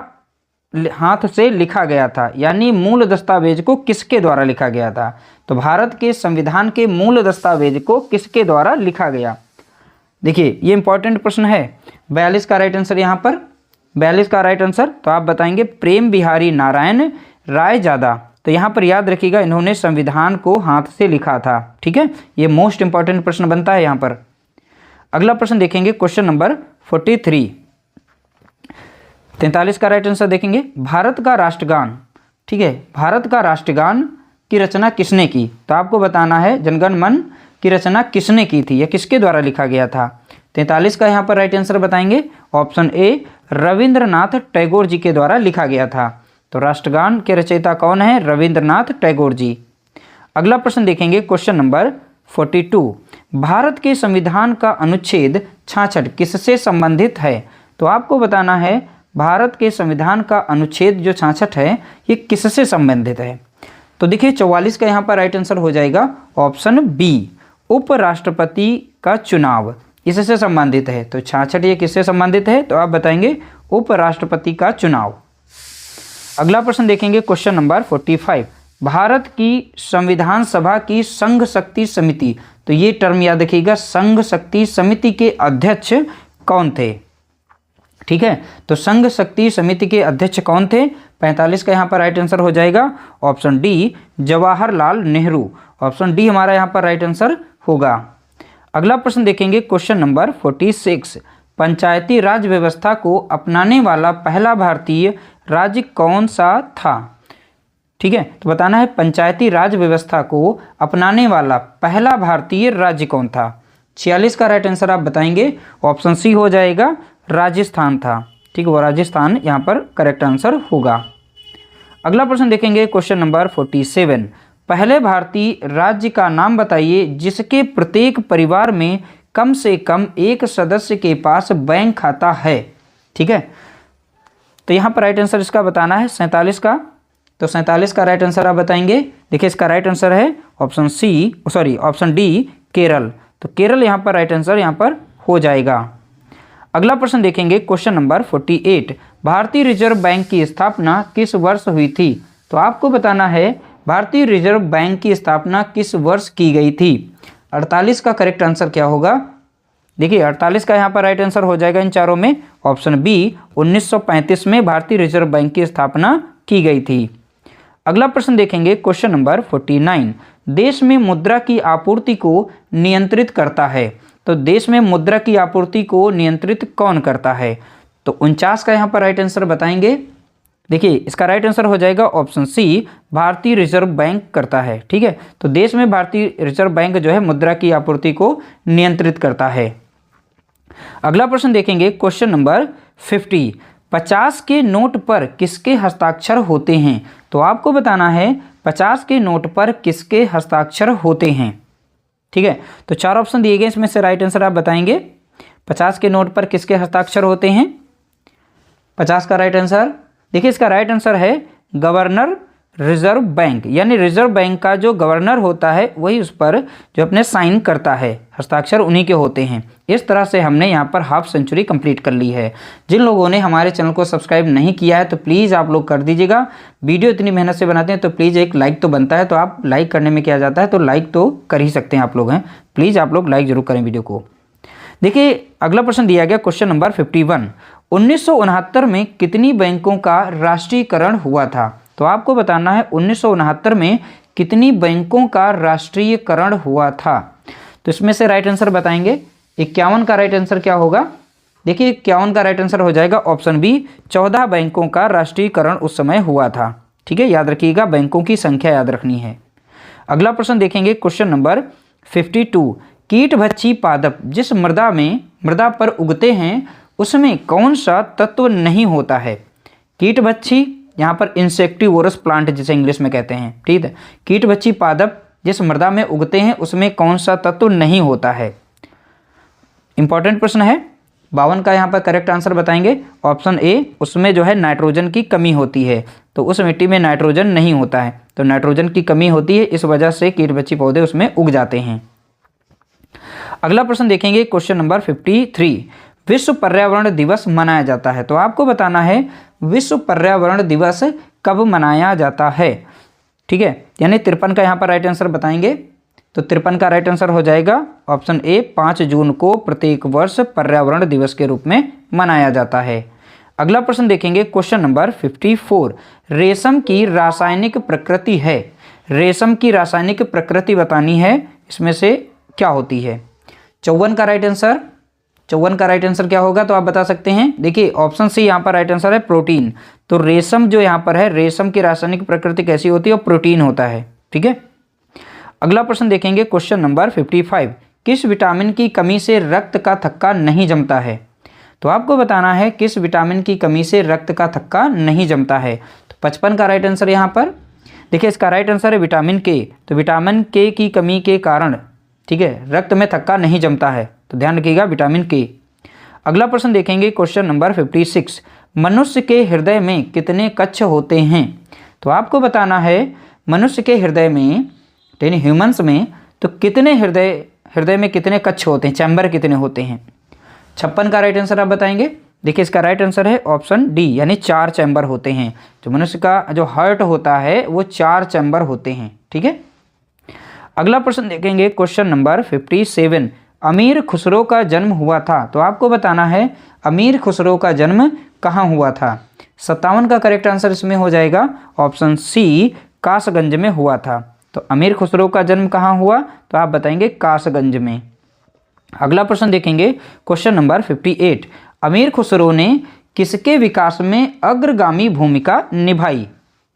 हाथ से लिखा गया था, यानी मूल दस्तावेज को किसके द्वारा लिखा गया था? तो भारत के संविधान के मूल दस्तावेज को किसके द्वारा लिखा गया? देखिए ये इंपॉर्टेंट प्रश्न है। 42 का राइट आंसर यहाँ पर, 42 का राइट आंसर तो आप बताएंगे प्रेम बिहारी नारायण रायजादा। तो यहाँ पर याद रखिएगा इन्होंने संविधान को हाथ से लिखा था। ठीक है, ये मोस्ट इंपॉर्टेंट प्रश्न बनता है यहाँ पर। अगला प्रश्न देखेंगे क्वेश्चन नंबर 43, 43 का राइट आंसर देखेंगे भारत का राष्ट्रगान। ठीक है, भारत का राष्ट्रगान की रचना किसने की? तो आपको बताना है जनगण मन की रचना किसने की थी या किसके द्वारा लिखा गया था? 43 का यहाँ पर राइट आंसर बताएंगे ऑप्शन ए, रविंद्रनाथ टैगोर जी के द्वारा लिखा गया था। तो राष्ट्रगान के रचयिता कौन है? रविंद्रनाथ टैगोर जी। अगला प्रश्न देखेंगे क्वेश्चन नंबर 42, भारत के संविधान का अनुच्छेद 66 किससे संबंधित है? तो आपको बताना है भारत के संविधान का अनुच्छेद जो 66 है ये किससे संबंधित है? तो देखिए 44 का यहाँ पर राइट आंसर हो जाएगा ऑप्शन बी, उपराष्ट्रपति का चुनाव इससे संबंधित है। तो 66 ये किससे संबंधित है? तो आप बताएंगे उपराष्ट्रपति का चुनाव। अगला प्रश्न देखेंगे क्वेश्चन नंबर 45, भारत की संविधान सभा की संघ शक्ति समिति, तो ये टर्म याद रखिएगा, संघ शक्ति समिति के अध्यक्ष कौन थे? ठीक है, तो संघ शक्ति समिति के अध्यक्ष कौन थे? 45 का यहाँ पर राइट आंसर हो जाएगा option D, Jawaharlal Nehru. Option D हमारा यहाँ पर राइट आंसर होगा। अगला प्रश्न देखेंगे क्वेश्चन नंबर 46, पंचायती राज व्यवस्था को अपनाने वाला पहला भारतीय राज्य कौन सा था? ठीक है, तो बताना है पंचायती राज व्यवस्था को अपनाने वाला पहला भारतीय राज्य कौन था? 46 का राइट आंसर आप बताएंगे ऑप्शन सी हो जाएगा, राजस्थान था। ठीक है, वो राजस्थान यहाँ पर करेक्ट आंसर होगा। अगला प्रश्न देखेंगे क्वेश्चन नंबर 47, पहले भारतीय राज्य का नाम बताइए जिसके प्रत्येक परिवार में कम से कम एक सदस्य के पास बैंक खाता है। ठीक है, तो यहाँ पर राइट आंसर इसका बताना है 47 का। तो 47 का राइट आंसर आप बताएंगे। देखिए इसका राइट आंसर है option C, sorry option D, Kerala. तो केरल यहाँ पर राइट आंसर यहाँ पर हो जाएगा। अगला प्रश्न देखेंगे क्वेश्चन नंबर 48, भारतीय रिजर्व बैंक की स्थापना किस वर्ष हुई थी? तो आपको बताना है भारतीय रिजर्व बैंक की स्थापना किस वर्ष की गई थी? 48 का करेक्ट आंसर क्या होगा? देखिए 48 का यहाँ पर राइट आंसर हो जाएगा इन चारों में ऑप्शन बी, 1935 में भारतीय रिजर्व बैंक की स्थापना की गई थी। अगला प्रश्न देखेंगे क्वेश्चन नंबर 49, देश में मुद्रा की आपूर्ति को नियंत्रित करता है। तो देश में मुद्रा की आपूर्ति को नियंत्रित कौन करता है? तो 49 का यहाँ पर राइट आंसर बताएंगे। देखिए इसका राइट आंसर हो जाएगा ऑप्शन सी, भारतीय रिजर्व बैंक करता है। ठीक है, तो देश में भारतीय रिजर्व बैंक जो है मुद्रा की आपूर्ति को नियंत्रित करता है। अगला प्रश्न देखेंगे क्वेश्चन नंबर 50, 50 के नोट पर किसके हस्ताक्षर होते हैं? तो आपको बताना है 50 के नोट पर किसके हस्ताक्षर होते हैं। ठीक है, तो चार ऑप्शन दिए गए, इसमें से राइट आंसर आप बताएंगे 50 के नोट पर किसके हस्ताक्षर होते हैं। 50 का राइट आंसर। देखिए इसका राइट आंसर है गवर्नर रिजर्व बैंक, यानी रिजर्व बैंक का जो गवर्नर होता है वही उस पर जो अपने साइन करता है, हस्ताक्षर उन्हीं के होते हैं। इस तरह से हमने यहाँ पर हाफ सेंचुरी कंप्लीट कर ली है। जिन लोगों ने हमारे चैनल को सब्सक्राइब नहीं किया है तो प्लीज़ आप लोग कर दीजिएगा। वीडियो इतनी मेहनत से बनाते हैं तो प्लीज़ एक लाइक तो बनता है, तो आप लाइक करने में क्या जाता है, तो लाइक तो कर ही सकते हैं आप लोग हैं। प्लीज़ आप लोग लाइक जरूर करें वीडियो को। देखिए अगला प्रश्न दिया गया क्वेश्चन नंबर 51, 1969 में कितनी बैंकों का राष्ट्रीयकरण हुआ था? तो आपको बताना है 1969 में कितनी बैंकों का राष्ट्रीयकरण हुआ था। तो इसमें से राइट आंसर बताएंगे। 51 का राइट आंसर क्या होगा? देखिए 51 का राइट आंसर हो जाएगा ऑप्शन बी, 14 बैंकों का राष्ट्रीयकरण उस समय हुआ था। ठीक है, याद रखिएगा, बैंकों की संख्या याद रखनी है। अगला प्रश्न देखेंगे क्वेश्चन नंबर 52, कीटभक्षी पादप जिस मृदा पर उगते हैं उसमें कौन सा तत्व नहीं होता है? कीटभक्षी, यहाँ पर इंसेक्टिवोरस प्लांट जिसे इंग्लिश में कहते हैं, ठीक है। कीटभक्षी पादप जिस मृदा में उगते हैं उसमें कौन सा तत्व नहीं होता है? इंपॉर्टेंट प्रश्न है। 52 का यहाँ पर करेक्ट आंसर बताएंगे ऑप्शन ए, उसमें जो है नाइट्रोजन की कमी होती है। तो उस मिट्टी में नाइट्रोजन नहीं होता है, तो नाइट्रोजन की कमी होती है, इस वजह से कीटभक्षी पौधे उसमें उग जाते हैं। अगला प्रश्न देखेंगे क्वेश्चन नंबर 53, विश्व पर्यावरण दिवस मनाया जाता है। तो आपको बताना है विश्व पर्यावरण दिवस कब मनाया जाता है। ठीक है, यानी 53 का यहाँ पर राइट आंसर बताएंगे। तो 53 का राइट आंसर हो जाएगा ऑप्शन ए, 5 जून को प्रत्येक वर्ष पर्यावरण दिवस के रूप में मनाया जाता है। अगला प्रश्न देखेंगे क्वेश्चन नंबर 54, रेशम की रासायनिक प्रकृति है। रेशम की रासायनिक प्रकृति बतानी है, इसमें से क्या होती है? 54 का राइट आंसर। 54 का राइट आंसर क्या होगा, तो आप बता सकते हैं। देखिए ऑप्शन सी यहाँ पर राइट आंसर है प्रोटीन। तो रेशम जो यहाँ पर है, रेशम की रासायनिक प्रकृति कैसी होती है? और प्रोटीन होता है। ठीक है, अगला प्रश्न देखेंगे क्वेश्चन नंबर 55, किस विटामिन की कमी से रक्त का थक्का नहीं जमता है? तो आपको बताना है किस विटामिन की कमी से रक्त का थक्का नहीं जमता है। तो 55 का राइट आंसर यहाँ पर, देखिए इसका राइट आंसर है विटामिन के। तो विटामिन के की कमी के कारण, ठीक है, रक्त में थक्का नहीं जमता है, तो ध्यान रखिएगा विटामिन के। अगला प्रश्न देखेंगे क्वेश्चन नंबर 56, मनुष्य के हृदय में कितने कक्ष होते हैं? तो आपको बताना है मनुष्य के हृदय में, यानी ह्यूमंस में, तो कितने हृदय में कितने कक्ष होते हैं, चैम्बर कितने होते हैं? 56 का राइट आंसर आप बताएंगे। देखिए इसका राइट आंसर है ऑप्शन डी, यानी 4 चैम्बर होते हैं। जो मनुष्य का जो हार्ट होता है वो 4 चैम्बर होते हैं। ठीक है, अगला प्रश्न देखेंगे क्वेश्चन नंबर 57, अमीर खुसरो का जन्म हुआ था। तो आपको बताना है अमीर खुसरो का जन्म कहाँ हुआ था। 57 का करेक्ट आंसर इसमें हो जाएगा ऑप्शन सी, कासगंज में हुआ था। तो अमीर खुसरो का जन्म कहाँ हुआ, तो आप बताएंगे कासगंज में। अगला प्रश्न देखेंगे क्वेश्चन नंबर 58, अमीर खुसरो ने किसके विकास में अग्रगामी भूमिका निभाई?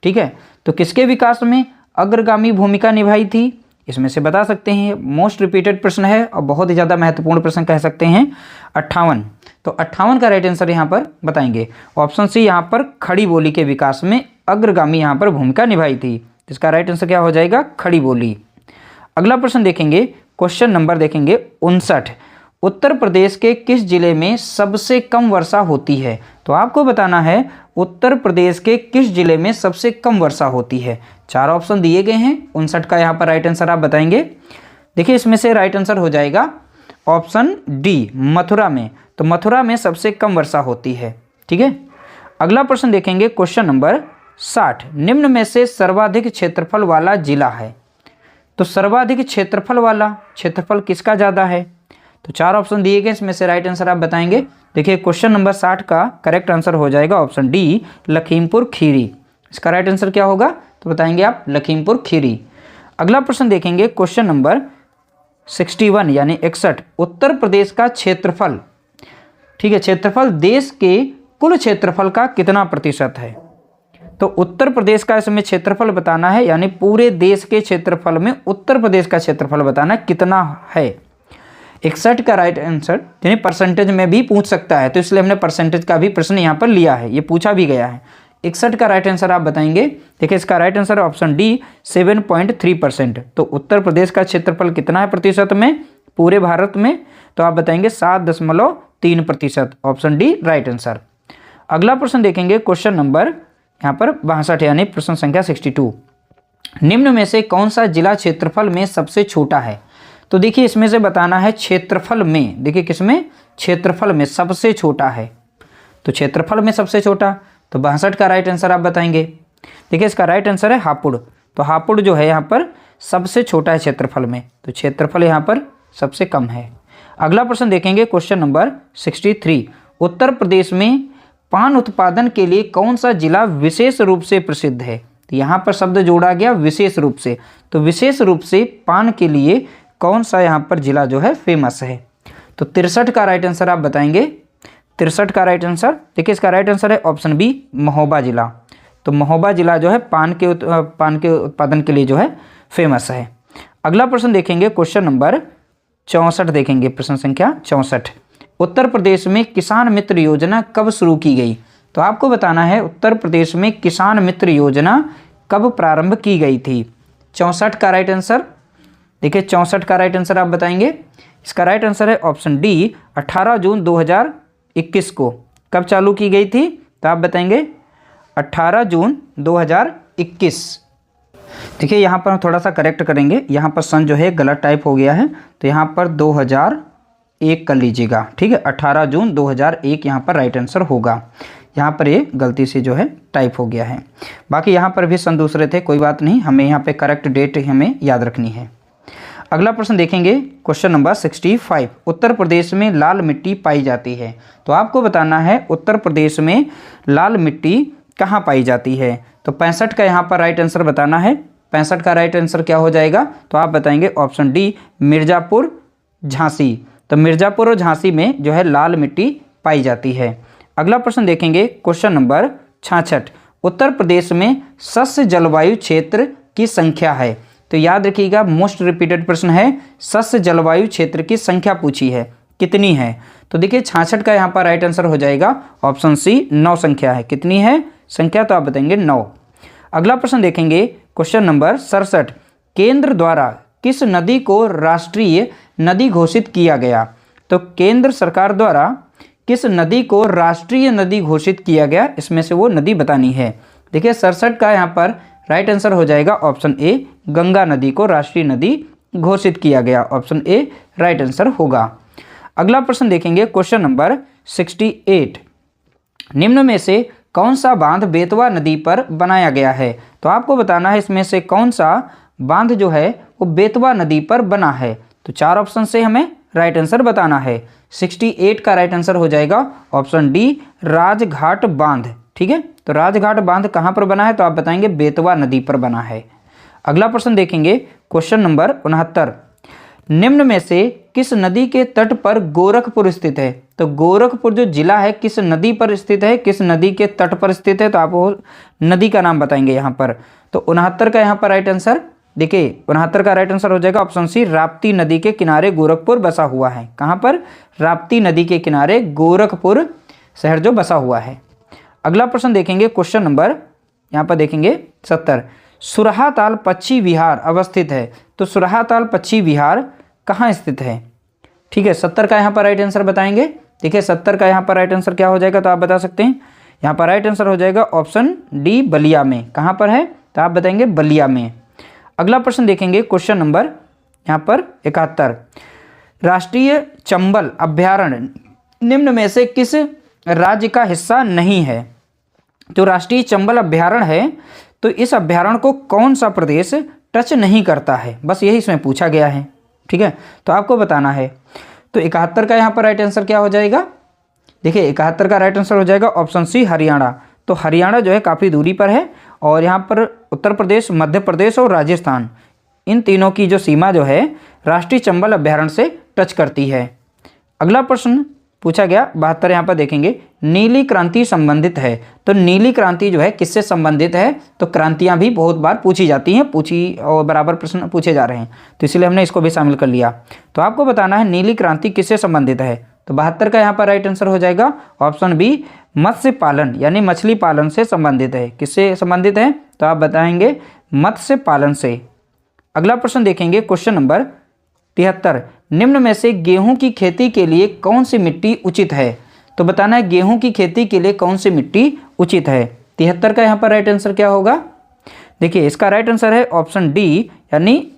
ठीक है, तो किसके विकास में अग्रगामी भूमिका निभाई थी, इसमें से बता सकते हैं। मोस्ट रिपीटेड प्रश्न है और बहुत ही ज़्यादा महत्वपूर्ण प्रश्न कह सकते हैं। 58, तो 58 का राइट आंसर यहाँ पर बताएंगे ऑप्शन सी, यहाँ पर खड़ी बोली के विकास में अग्रगामी यहाँ पर भूमिका निभाई थी। इसका राइट आंसर क्या हो जाएगा? खड़ी बोली। अगला प्रश्न देखेंगे क्वेश्चन नंबर देखेंगे 59, उत्तर प्रदेश के किस जिले में सबसे कम वर्षा होती है? तो आपको बताना है उत्तर प्रदेश के किस जिले में सबसे कम वर्षा होती है। 4 ऑप्शन दिए गए हैं। 59 का यहाँ पर राइट आंसर आप बताएंगे। देखिए इसमें से राइट आंसर हो जाएगा ऑप्शन डी, मथुरा में। तो मथुरा में सबसे कम वर्षा होती है। ठीक है, अगला प्रश्न देखेंगे क्वेश्चन नंबर 60, निम्न में से सर्वाधिक क्षेत्रफल वाला जिला है। तो सर्वाधिक क्षेत्रफल वाला, क्षेत्रफल किसका ज़्यादा है? तो 4 ऑप्शन दिए गए, इसमें से राइट आंसर आप बताएंगे। देखिए क्वेश्चन नंबर 60 का करेक्ट आंसर हो जाएगा ऑप्शन डी, लखीमपुर खीरी। इसका राइट आंसर क्या होगा, तो बताएंगे आप लखीमपुर खीरी। अगला प्रश्न देखेंगे क्वेश्चन नंबर 61 यानी 61, उत्तर प्रदेश का क्षेत्रफल, ठीक है, क्षेत्रफल देश के कुल क्षेत्रफल का कितना प्रतिशत है? तो उत्तर प्रदेश का इसमें क्षेत्रफल बताना है, यानी पूरे देश के क्षेत्रफल में उत्तर प्रदेश का क्षेत्रफल बताना कितना है। 61 का राइट आंसर, यानी परसेंटेज में भी पूछ सकता है, तो इसलिए हमने परसेंटेज का भी प्रश्न यहाँ पर लिया है, ये पूछा भी गया है। 61 का राइट आंसर आप बताएंगे। देखिए इसका राइट आंसर ऑप्शन डी, 7.3%। तो उत्तर प्रदेश का क्षेत्रफल कितना है प्रतिशत में पूरे भारत में? तो आप बताएंगे 7.3%, ऑप्शन डी राइट आंसर। अगला प्रश्न देखेंगे क्वेश्चन नंबर यहाँ पर 62 यानी प्रश्न संख्या 62। निम्न में से कौन सा जिला क्षेत्रफल में सबसे छोटा है? तो देखिए इसमें से बताना है क्षेत्रफल में, देखिए किसमें, क्षेत्रफल में सबसे छोटा है। तो क्षेत्रफल में सबसे छोटा, तो 62 का राइट आंसर आप बताएंगे। देखिए इसका राइट आंसर है हापुड़। तो हापुड़ जो है यहाँ पर सबसे छोटा है क्षेत्रफल में, तो क्षेत्रफल यहाँ पर सबसे कम है। अगला प्रश्न देखेंगे क्वेश्चन नंबर 63। उत्तर प्रदेश में पान उत्पादन के लिए कौन सा जिला विशेष रूप से प्रसिद्ध है? तो यहाँ पर शब्द जोड़ा गया विशेष रूप से, तो विशेष रूप से पान के लिए कौन सा यहाँ पर जिला जो है फेमस है? तो 63 का राइट आंसर आप बताएंगे। 63 का राइट आंसर, देखिए इसका राइट आंसर है ऑप्शन बी, महोबा जिला। तो महोबा जिला जो है पान के उत्पादन के लिए जो है फेमस है। अगला प्रश्न देखेंगे क्वेश्चन नंबर 64 देखेंगे, प्रश्न संख्या 64। उत्तर प्रदेश में किसान मित्र योजना कब शुरू की गई? तो आपको बताना है उत्तर प्रदेश में किसान मित्र योजना कब प्रारंभ की गई थी? 64 का राइट आंसर, देखिए 64 का राइट आंसर आप बताएंगे। इसका राइट आंसर है ऑप्शन डी, 18 जून 2021 को। कब चालू की गई थी? तो आप बताएंगे 18 जून 2021। देखिए यहाँ पर हम थोड़ा सा करेक्ट करेंगे, यहाँ पर सन जो है गलत टाइप हो गया है, तो यहाँ पर 2001 कर लीजिएगा, ठीक है। 18 जून 2001 यहाँ पर राइट आंसर होगा। यहाँ पर ये गलती से जो है टाइप हो गया है, बाकी यहाँ पर भी सन दूसरे थे, कोई बात नहीं, हमें यहाँ पे करेक्ट डेट हमें याद रखनी है। अगला प्रश्न देखेंगे क्वेश्चन नंबर 65। उत्तर प्रदेश में लाल मिट्टी पाई जाती है? तो आपको बताना है उत्तर प्रदेश में लाल मिट्टी कहाँ पाई जाती है? तो 65 का यहाँ पर राइट आंसर बताना है। 65 का राइट आंसर क्या हो जाएगा? तो आप बताएंगे ऑप्शन डी, मिर्ज़ापुर, झांसी। तो मिर्ज़ापुर और झांसी में जो है लाल मिट्टी पाई जाती है। अगला प्रश्न देखेंगे क्वेश्चन नंबर 66। उत्तर प्रदेश में सस्य जलवायु क्षेत्र की संख्या है? तो याद रखिएगा मोस्ट रिपीटेड प्रश्न है, सस्य जलवायु क्षेत्र की संख्या पूछी है, कितनी है? तो देखिए 66 का यहाँ पर राइट आंसर हो जाएगा ऑप्शन सी, 9 संख्या है। कितनी है संख्या? तो आप बताएंगे 9। अगला प्रश्न देखेंगे क्वेश्चन नंबर 67। केंद्र द्वारा किस नदी को राष्ट्रीय नदी घोषित किया गया? तो केंद्र सरकार द्वारा किस नदी को राष्ट्रीय नदी घोषित किया गया, इसमें से वो नदी बतानी है। देखिए 67 का यहाँ पर राइट आंसर हो जाएगा ऑप्शन ए, गंगा नदी को राष्ट्रीय नदी घोषित किया गया। ऑप्शन ए राइट आंसर होगा। अगला प्रश्न देखेंगे क्वेश्चन नंबर 68। निम्न में से कौन सा बांध बेतवा नदी पर बनाया गया है? तो आपको बताना है इसमें से कौन सा बांध जो है वो बेतवा नदी पर बना है। तो 4 ऑप्शन से हमें राइट आंसर बताना है। 68 का राइट आंसर हो जाएगा ऑप्शन डी, राजघाट बांध, ठीक है। तो राजघाट बांध कहाँ पर बना है? तो आप बताएंगे बेतवा नदी पर बना है। अगला प्रश्न देखेंगे क्वेश्चन नंबर 69। निम्न में से किस नदी के तट पर गोरखपुर स्थित है? तो गोरखपुर जो जिला है किस नदी पर स्थित है, किस नदी के तट पर स्थित है? तो आप वो नदी का नाम बताएंगे यहाँ पर। तो 69 का यहाँ पर राइट आंसर, देखिए 69 का राइट आंसर हो जाएगा ऑप्शन सी, राप्ती नदी के किनारे गोरखपुर बसा हुआ है। कहाँ पर? राप्ती नदी के किनारे गोरखपुर शहर जो बसा हुआ है। अगला प्रश्न देखेंगे क्वेश्चन नंबर यहाँ पर देखेंगे 70। सुरहाताल पक्षी विहार अवस्थित है? तो सुरहाताल पक्षी विहार कहाँ स्थित है? ठीक है, 70 का यहाँ पर राइट आंसर बताएंगे। देखिए 70 का यहाँ पर राइट आंसर क्या हो जाएगा? तो आप बता सकते हैं, यहाँ पर राइट आंसर हो जाएगा ऑप्शन डी, बलिया में। कहाँ पर है? तो आप बताएंगे बलिया में। अगला प्रश्न देखेंगे क्वेश्चन नंबर यहाँ पर 71। राष्ट्रीय चंबल अभ्यारण्य निम्न में से किस राज्य का हिस्सा नहीं है? जो राष्ट्रीय चंबल अभ्यारण्य है तो इस अभ्यारण्य को कौन सा प्रदेश टच नहीं करता है, बस यही इसमें पूछा गया है। ठीक है, तो आपको बताना है। तो 71 का यहाँ पर राइट आंसर क्या हो जाएगा? देखिए 71 का राइट आंसर हो जाएगा ऑप्शन सी, हरियाणा। तो हरियाणा जो है काफ़ी दूरी पर है और यहाँ पर उत्तर प्रदेश, मध्य प्रदेश और राजस्थान, इन तीनों की जो सीमा जो है राष्ट्रीय चंबल अभ्यारण्य से टच करती है। अगला प्रश्न पूछा गया 72, यहाँ पर देखेंगे नीली क्रांति संबंधित है। तो नीली क्रांति जो है किससे संबंधित है? तो क्रांतियाँ भी बहुत बार पूछी जाती हैं, पूछी और बराबर प्रश्न पूछे जा रहे हैं, तो इसलिए हमने इसको भी शामिल कर लिया। तो आपको बताना है नीली क्रांति किससे संबंधित है। तो 72 का यहाँ पर राइट आंसर हो जाएगा ऑप्शन बी, मत्स्य पालन यानी मछली पालन से संबंधित है। किससे संबंधित है? तो आप बताएंगे मत्स्य पालन से। अगला प्रश्न देखेंगे क्वेश्चन नंबर 73। निम्न में से गेहूं की खेती के लिए कौन सी मिट्टी उचित है? तो बताना है गेहूं की खेती के लिए कौन सी मिट्टी उचित है। 73 का यहाँ पर राइट आंसर क्या होगा? देखिए इसका राइट आंसर है ऑप्शन डी यानी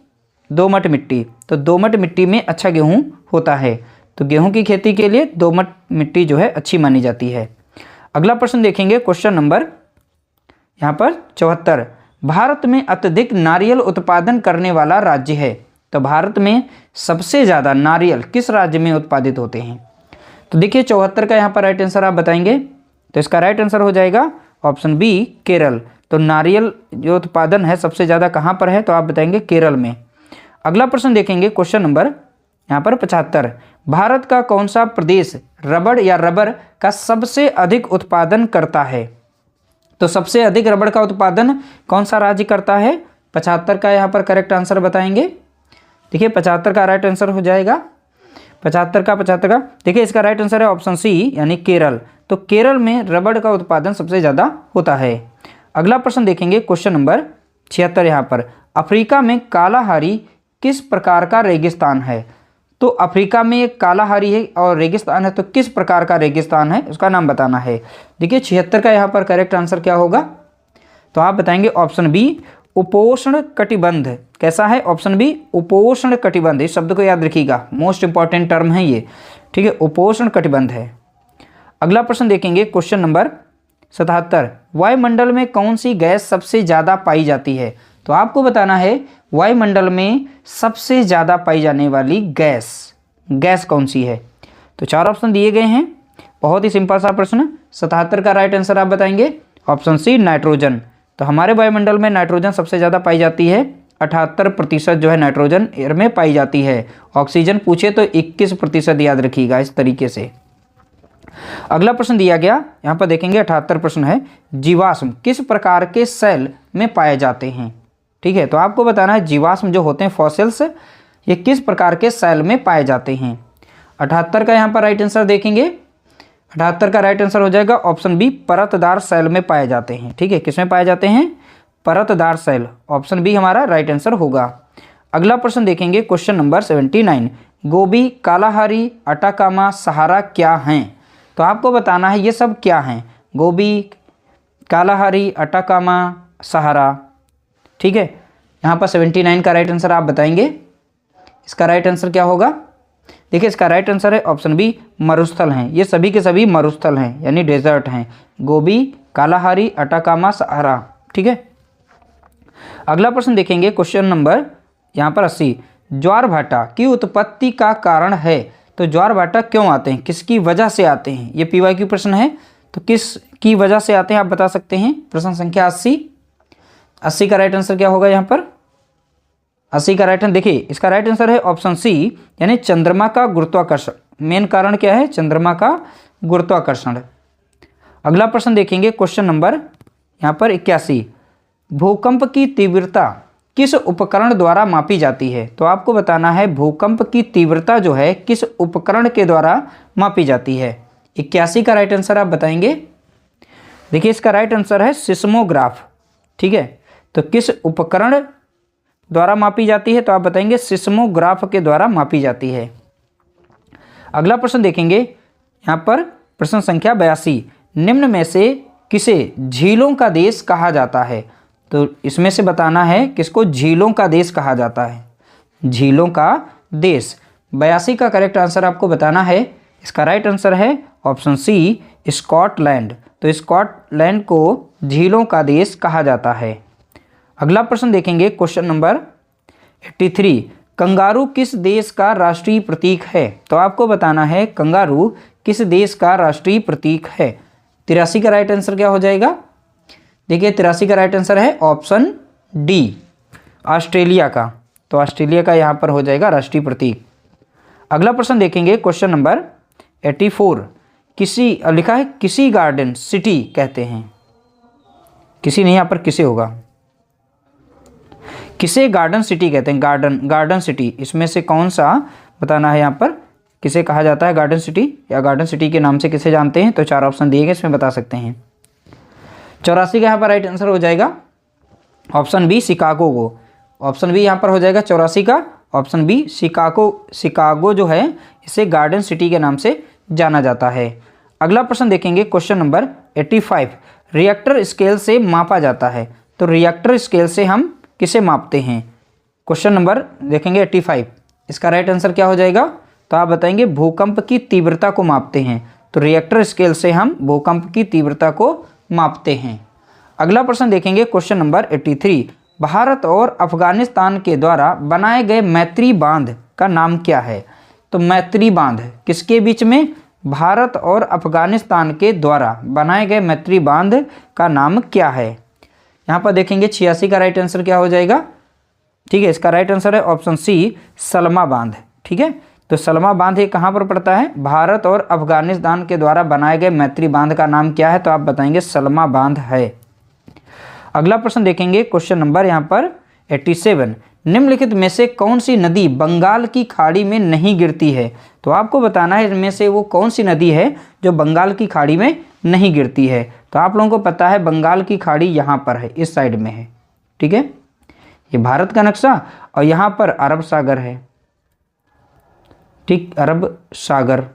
दोमट मिट्टी। तो दोमट मिट्टी में अच्छा गेहूं होता है, तो गेहूं की खेती के लिए दोमट मिट्टी जो है अच्छी मानी जाती है। अगला प्रश्न देखेंगे, क्वेश्चन नंबर यहाँ पर 74। भारत में अत्यधिक नारियल उत्पादन करने वाला राज्य है। तो भारत में सबसे ज़्यादा नारियल किस राज्य में उत्पादित होते हैं? तो देखिए 74 का यहाँ पर राइट आंसर आप बताएंगे। तो इसका राइट आंसर हो जाएगा ऑप्शन बी केरल। तो नारियल जो उत्पादन है सबसे ज़्यादा कहाँ पर है? तो आप बताएंगे केरल में। अगला प्रश्न देखेंगे, क्वेश्चन नंबर यहाँ पर 75। भारत का कौन सा प्रदेश रबड़ या रबर का सबसे अधिक उत्पादन करता है? तो सबसे अधिक रबड़ का उत्पादन कौन सा राज्य करता है? 75 का यहाँ पर करेक्ट आंसर बताएंगे। देखिए 75 का राइट आंसर हो जाएगा 75 का देखिए इसका राइट आंसर है ऑप्शन सी यानी केरल। तो केरल में रबड़ का उत्पादन सबसे ज़्यादा होता है। अगला प्रश्न देखेंगे, क्वेश्चन नंबर 76 यहाँ पर। अफ्रीका में कालाहारी किस प्रकार का रेगिस्तान है? तो अफ्रीका में एक कालाहारी है और रेगिस्तान है, तो किस प्रकार का रेगिस्तान है उसका नाम बताना है। देखिए 76 का यहाँ पर करेक्ट आंसर क्या होगा? तो आप बताएंगे ऑप्शन बी उपोष्ण कटिबंध। कैसा है? ऑप्शन बी उपोष्ण कटिबंध। इस शब्द को याद रखिएगा, मोस्ट इंपॉर्टेंट टर्म है ये, ठीक है, उपोष्ण कटिबंध है। अगला प्रश्न देखेंगे, क्वेश्चन नंबर 77। वायुमंडल में कौन सी गैस सबसे ज़्यादा पाई जाती है? तो आपको बताना है वायुमंडल में सबसे ज़्यादा पाई जाने वाली गैस कौन सी है। तो 4 ऑप्शन दिए गए हैं, बहुत ही सिंपल सा प्रश्न। 77 का राइट आंसर आप बताएंगे ऑप्शन सी नाइट्रोजन। तो हमारे वायुमंडल में नाइट्रोजन सबसे ज़्यादा पाई जाती है, 78% जो है नाइट्रोजन एयर में पाई जाती है। ऑक्सीजन पूछे तो 21% याद रखिएगा इस तरीके से। अगला प्रश्न दिया गया यहाँ पर देखेंगे 78 प्रश्न है, जीवाश्म किस प्रकार के सेल में पाए जाते हैं? ठीक है, तो आपको बताना है जीवाश्म जो होते हैं फॉसिल्स, ये किस प्रकार के सेल में पाए जाते हैं। 78 का यहाँ पर राइट आंसर देखेंगे, 78 का राइट आंसर हो जाएगा ऑप्शन बी परतदार सेल में पाए जाते हैं। ठीक है, किसमें पाए जाते हैं? परतदार सेल। ऑप्शन बी हमारा राइट आंसर होगा। अगला प्रश्न देखेंगे, क्वेश्चन नंबर 79। गोबी, कालाहारी, अटाकामा, सहारा क्या हैं? तो आपको बताना है ये सब क्या हैं। गोबी, कालाहारी, अटाकामा, सहारा। ठीक है, यहाँ पर 79 का राइट आंसर आप बताएंगे। इसका राइट आंसर क्या होगा? देखिए इसका राइट आंसर है ऑप्शन बी मरुस्थल हैं। ये सभी के सभी मरुस्थल हैं यानी डेजर्ट हैं। गोबी, कालाहारी, अटाकामा, सहारा। ठीक है, अगला प्रश्न देखेंगे, क्वेश्चन नंबर यहाँ पर 80। ज्वार भाटा की उत्पत्ति का कारण है। तो ज्वार भाटा क्यों आते हैं, किसकी वजह से आते हैं? ये PYQ प्रश्न है, तो किस की वजह से आते हैं आप बता सकते हैं। प्रश्न संख्या 80 का राइट आंसर क्या होगा यहाँ पर? 80 का राइट आंसर देखिए इसका राइट आंसर है ऑप्शन सी यानी चंद्रमा का गुरुत्वाकर्षण। मेन कारण क्या है? चंद्रमा का गुरुत्वाकर्षण। अगला प्रश्न देखेंगे, क्वेश्चन नंबर यहाँ पर 81। भूकंप की तीव्रता किस उपकरण द्वारा मापी जाती है? तो आपको बताना है भूकंप की तीव्रता जो है किस उपकरण के द्वारा मापी जाती है। 81 का राइट आंसर आप बताएंगे। देखिए इसका राइट आंसर है सिस्मोग्राफ। ठीक है, तो किस उपकरण द्वारा मापी जाती है? तो आप बताएंगे सिस्मोग्राफ के द्वारा मापी जाती है। अगला प्रश्न देखेंगे यहाँ पर प्रश्न संख्या 82। निम्न में से किसे झीलों का देश कहा जाता है? तो इसमें से बताना है किसको झीलों का देश कहा जाता है। झीलों का देश। 82 का करेक्ट आंसर आपको बताना है। इसका राइट आंसर है ऑप्शन सी स्कॉटलैंड। तो स्कॉटलैंड को झीलों का देश कहा जाता है। अगला प्रश्न देखेंगे, क्वेश्चन नंबर 83। कंगारू किस देश का राष्ट्रीय प्रतीक है? तो आपको बताना है कंगारू किस देश का राष्ट्रीय प्रतीक है। 83 का राइट आंसर क्या हो जाएगा? देखिए 83 का राइट आंसर है ऑप्शन डी ऑस्ट्रेलिया का। तो ऑस्ट्रेलिया का यहाँ पर हो जाएगा राष्ट्रीय प्रतीक। अगला प्रश्न देखेंगे, क्वेश्चन नंबर 84। लिखा है किसी गार्डन सिटी कहते हैं। किसी नहीं, यहाँ पर किसे होगा, किसे गार्डन सिटी कहते हैं। गार्डन सिटी, इसमें से कौन सा बताना है यहाँ पर किसे कहा जाता है गार्डन सिटी, या गार्डन सिटी के नाम से किसे जानते हैं? तो 4 ऑप्शन दिए गए, इसमें बता सकते हैं। 84 का यहाँ पर राइट आंसर हो जाएगा ऑप्शन बी शिकागो को। ऑप्शन बी यहाँ पर हो जाएगा 84 का ऑप्शन बी शिकागो जो है इसे गार्डन सिटी के नाम से जाना जाता है। अगला प्रश्न देखेंगे क्वेश्चन नंबर 85, रिएक्टर स्केल से मापा जाता है। तो रिएक्टर स्केल से हम किसे मापते हैं? क्वेश्चन नंबर देखेंगे 85, इसका राइट आंसर क्या हो जाएगा? तो आप बताएंगे भूकंप की तीव्रता को मापते हैं। तो रिएक्टर स्केल से हम भूकंप की तीव्रता को मापते हैं। अगला प्रश्न देखेंगे क्वेश्चन नंबर 83, भारत और अफगानिस्तान के द्वारा बनाए गए मैत्री बांध का नाम क्या है? तो मैत्री बांध किसके बीच में? भारत और अफगानिस्तान के द्वारा बनाए गए मैत्री बांध का नाम क्या है? यहाँ पर देखेंगे 86 का राइट आंसर क्या हो जाएगा? ठीक है, इसका राइट आंसर है ऑप्शन सी, सलमा बांध। ठीक है, तो सलमा बांध ये कहाँ पर पड़ता है? भारत और अफगानिस्तान के द्वारा बनाए गए मैत्री बांध का नाम क्या है? तो आप बताएंगे सलमा बांध है। अगला प्रश्न देखेंगे क्वेश्चन नंबर यहाँ पर 87, निम्नलिखित में से कौन सी नदी बंगाल की खाड़ी में नहीं गिरती है? तो आपको बताना है इनमें से वो कौन सी नदी है जो बंगाल की खाड़ी में नहीं गिरती है। तो आप लोगों को पता है बंगाल की खाड़ी यहाँ पर है, इस साइड में है। ठीक है, ये भारत का नक्शा और यहाँ पर अरब सागर है। ठीक, अरब सागर।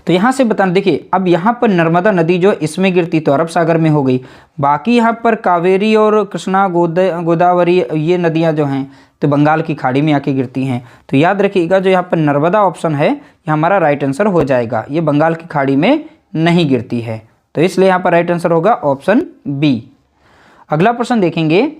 तो यहाँ से बताना, देखिए अब यहाँ पर नर्मदा नदी जो इसमें गिरती तो अरब सागर में हो गई। बाकी यहाँ पर कावेरी और कृष्णा, गोदावरी ये नदियाँ जो हैं तो बंगाल की खाड़ी में आके गिरती हैं। तो याद रखिएगा जो यहाँ पर नर्मदा ऑप्शन है ये हमारा राइट आंसर हो जाएगा। ये बंगाल की खाड़ी में नहीं गिरती है, तो इसलिए यहाँ पर राइट आंसर होगा ऑप्शन बी। अगला प्रश्न देखेंगे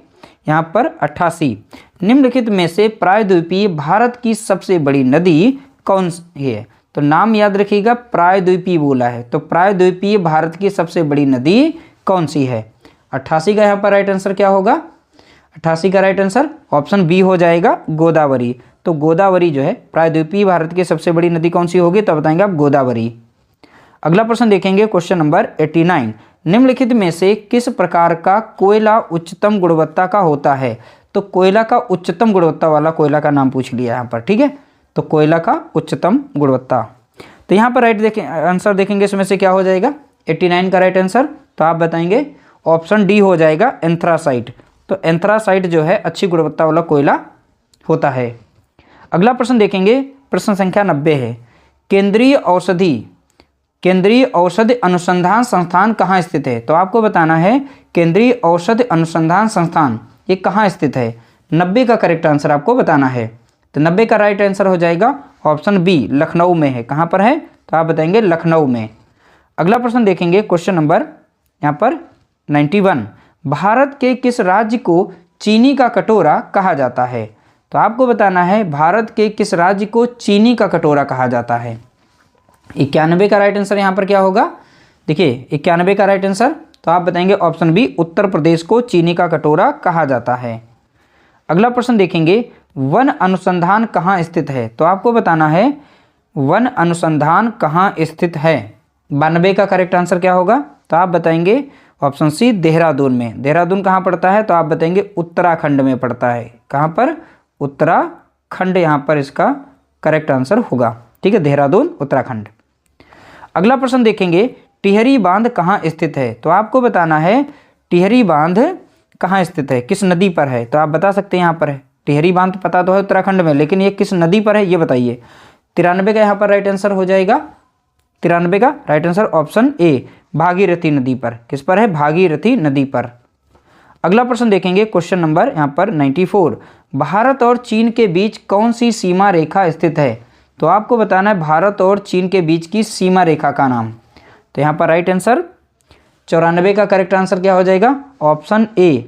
यहाँ पर 88, निम्नलिखित में से प्रायद्वीपीय भारत की सबसे बड़ी नदी कौन सी है? तो नाम याद रखिएगा, प्रायद्वीपीय बोला है, तो प्रायद्वीपीय भारत की सबसे बड़ी नदी कौन सी है? 88 का यहाँ पर राइट आंसर क्या होगा? 88 का राइट आंसर ऑप्शन बी हो जाएगा, गोदावरी। तो गोदावरी जो है प्रायद्वीपीय भारत की सबसे बड़ी नदी कौन सी होगी? तो बताएंगे आप गोदावरी। अगला प्रश्न देखेंगे क्वेश्चन नंबर 89, निम्नलिखित में से किस प्रकार का कोयला उच्चतम गुणवत्ता का होता है? तो कोयला का उच्चतम गुणवत्ता वाला कोयला का नाम पूछ लिया यहाँ पर। ठीक है, तो कोयला का उच्चतम गुणवत्ता। तो यहाँ पर राइट आंसर देखेंगे इसमें से क्या हो जाएगा? 89 का राइट आंसर तो आप बताएंगे ऑप्शन डी हो जाएगा, एंथ्रासाइट। तो एंथ्रासाइट जो है अच्छी गुणवत्ता वाला कोयला होता है। अगला प्रश्न देखेंगे, प्रश्न संख्या 90 है, केंद्रीय औषधि अनुसंधान संस्थान कहाँ स्थित है? तो आपको बताना है केंद्रीय औषधि अनुसंधान संस्थान ये कहाँ स्थित है। 90 का करेक्ट आंसर आपको बताना है। तो 90 का राइट आंसर हो जाएगा ऑप्शन बी, लखनऊ में है। कहाँ पर है? तो आप बताएंगे लखनऊ में। अगला प्रश्न देखेंगे क्वेश्चन नंबर यहाँ पर 91, भारत के किस राज्य को चीनी का कटोरा कहा जाता है? तो आपको बताना है भारत के किस राज्य को चीनी का कटोरा कहा जाता है। 91 का राइट आंसर यहाँ पर क्या होगा? देखिए 91 का राइट आंसर तो आप बताएंगे ऑप्शन बी, उत्तर प्रदेश को चीनी का कटोरा कहा जाता है। अगला प्रश्न देखेंगे, वन अनुसंधान कहाँ स्थित है? तो आपको बताना है वन अनुसंधान कहाँ स्थित है। 92 का करेक्ट आंसर क्या होगा? तो आप बताएंगे ऑप्शन सी, देहरादून में। देहरादून कहाँ पड़ता है? तो आप बताएंगे उत्तराखंड में पड़ता है। कहाँ पर? उत्तराखंड यहाँ पर इसका करेक्ट आंसर होगा। ठीक है, देहरादून उत्तराखंड। अगला प्रश्न देखेंगे, टिहरी बांध कहाँ स्थित है? तो आपको बताना है टिहरी बांध कहाँ स्थित है, किस नदी पर है? तो आप बता सकते हैं यहाँ पर है टिहरी बांध, पता तो है उत्तराखंड में, लेकिन ये किस नदी पर है ये बताइए। 93 का यहाँ पर राइट आंसर हो जाएगा। 93 का right answer option A, Bhagirathi नदी पर। किस पर है? भागीरथी नदी पर। अगला प्रश्न देखेंगे क्वेश्चन नंबर यहाँ पर 94, भारत और चीन के बीच कौन सी सीमा रेखा स्थित है? तो आपको बताना है भारत और चीन के बीच की सीमा रेखा का नाम। तो यहाँ पर राइट आंसर 94 का करेक्ट आंसर क्या हो जाएगा? ऑप्शन ए,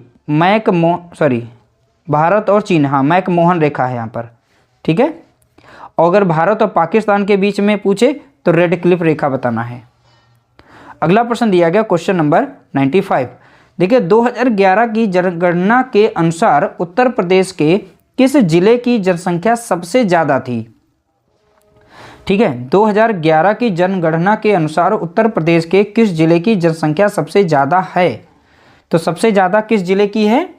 भारत और चीन, हाँ मैकमोहन रेखा है यहाँ पर। ठीक है, और अगर भारत और पाकिस्तान के बीच में पूछे तो रेड क्लिफ रेखा बताना है। अगला प्रश्न दिया गया क्वेश्चन नंबर 95, देखिए 2011 की जनगणना के अनुसार उत्तर प्रदेश के किस जिले की जनसंख्या सबसे ज़्यादा थी? ठीक है, 2011 की जनगणना के अनुसार उत्तर प्रदेश के किस जिले की जनसंख्या सबसे ज़्यादा है? तो सबसे ज़्यादा किस जिले की है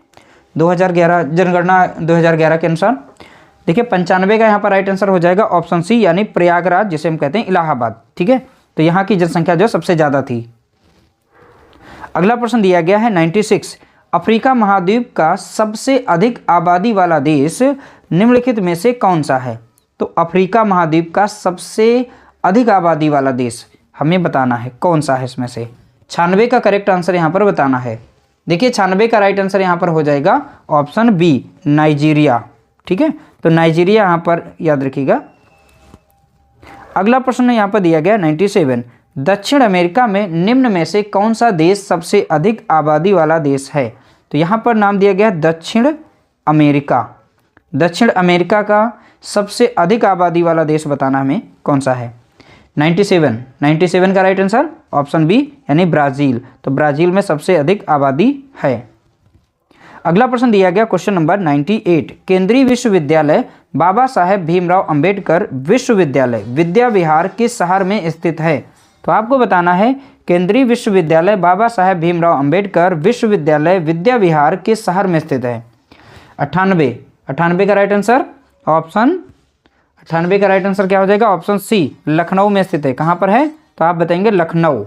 2011 जनगणना 2011 के अनुसार? देखिए 95 का यहाँ पर राइट आंसर हो जाएगा ऑप्शन सी, यानी प्रयागराज, जिसे हम कहते हैं इलाहाबाद। ठीक है, तो यहाँ की जनसंख्या जो सबसे ज़्यादा थी। अगला प्रश्न दिया गया है 96, अफ्रीका महाद्वीप का सबसे अधिक आबादी वाला देश निम्नलिखित में से कौन सा है? तो अफ्रीका महाद्वीप का सबसे अधिक आबादी वाला देश हमें बताना है कौन सा है इसमें से। 96 का करेक्ट आंसर यहाँ पर बताना है। देखिए 96 का राइट आंसर यहाँ पर हो जाएगा ऑप्शन बी, नाइजीरिया। ठीक है, तो नाइजीरिया यहाँ पर याद रखिएगा। अगला प्रश्न यहाँ पर दिया गया 97, दक्षिण अमेरिका में निम्न में से कौन सा देश सबसे अधिक आबादी वाला देश है। तो यहाँ पर नाम दिया गया दक्षिण अमेरिका। दक्षिण अमेरिका का सबसे अधिक आबादी वाला देश बताना हमें कौन सा है। 97 का राइट आंसर ऑप्शन बी यानी ब्राज़ील। तो ब्राज़ील में सबसे अधिक आबादी है। अगला प्रश्न दिया गया क्वेश्चन नंबर 98, केंद्रीय विश्वविद्यालय बाबा साहेब भीमराव अंबेडकर विश्वविद्यालय विद्या विहार किस शहर में स्थित है। तो आपको बताना है केंद्रीय विश्वविद्यालय बाबा साहेब भीमराव अंबेडकर विश्वविद्यालय विद्या विहार किस शहर में स्थित है। 98 का राइट आंसर ऑप्शन 98 का राइट आंसर क्या हो जाएगा, ऑप्शन सी, लखनऊ में स्थित है। कहाँ पर है, तो आप बताएंगे लखनऊ।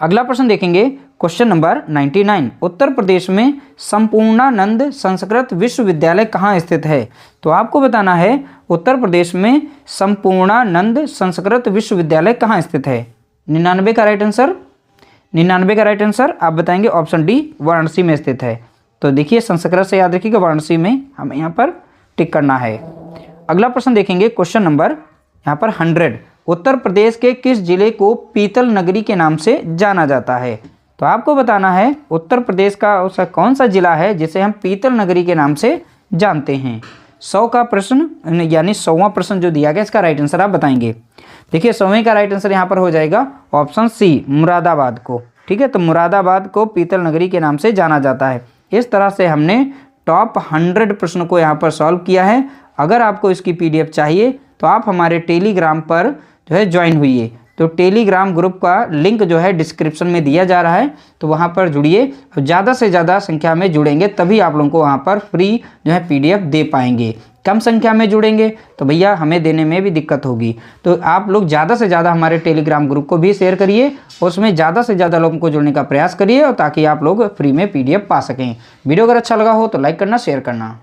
अगला प्रश्न देखेंगे क्वेश्चन नंबर 99, उत्तर प्रदेश में संपूर्णानंद संस्कृत विश्वविद्यालय कहाँ स्थित है। तो आपको बताना है उत्तर प्रदेश में संपूर्णानंद संस्कृत विश्वविद्यालय कहाँ स्थित है। 99 का राइट आंसर आप बताएंगे ऑप्शन डी, वाराणसी में स्थित है। तो देखिए संस्कृत से याद रखिएगा, वाराणसी में हमें यहाँ पर टिक करना है। अगला प्रश्न देखेंगे क्वेश्चन नंबर यहाँ पर 100, उत्तर प्रदेश के किस जिले को पीतल नगरी के नाम से जाना जाता है। तो आपको बताना है उत्तर प्रदेश का उसका कौन सा जिला है जिसे हम पीतल नगरी के नाम से जानते हैं। 100 का प्रश्न यानी 100वां प्रश्न जो दिया गया इसका राइट आंसर आप बताएंगे। देखिए 100वें का राइट आंसर यहाँ पर हो जाएगा ऑप्शन सी, मुरादाबाद को। ठीक है, तो मुरादाबाद को पीतल नगरी के नाम से जाना जाता है। इस तरह से हमने टॉप 100 प्रश्न को यहाँ पर सॉल्व किया है। अगर आपको इसकी पीडीएफ चाहिए तो आप हमारे टेलीग्राम पर जो है ज्वाइन हुइए। तो टेलीग्राम ग्रुप का लिंक जो है डिस्क्रिप्शन में दिया जा रहा है, तो वहाँ पर जुड़िए। ज़्यादा से ज़्यादा संख्या में जुड़ेंगे तभी आप लोगों को वहाँ पर फ्री जो है पीडीएफ दे पाएंगे। कम संख्या में जुड़ेंगे तो भैया हमें देने में भी दिक्कत होगी। तो आप लोग ज़्यादा से ज़्यादा हमारे टेलीग्राम ग्रुप को भी शेयर करिए, उसमें ज़्यादा से ज़्यादा लोगों को जुड़ने का प्रयास करिए और ताकि आप लोग फ्री में पीडीएफ पा सकें। वीडियो अगर अच्छा लगा हो तो लाइक करना, शेयर करना।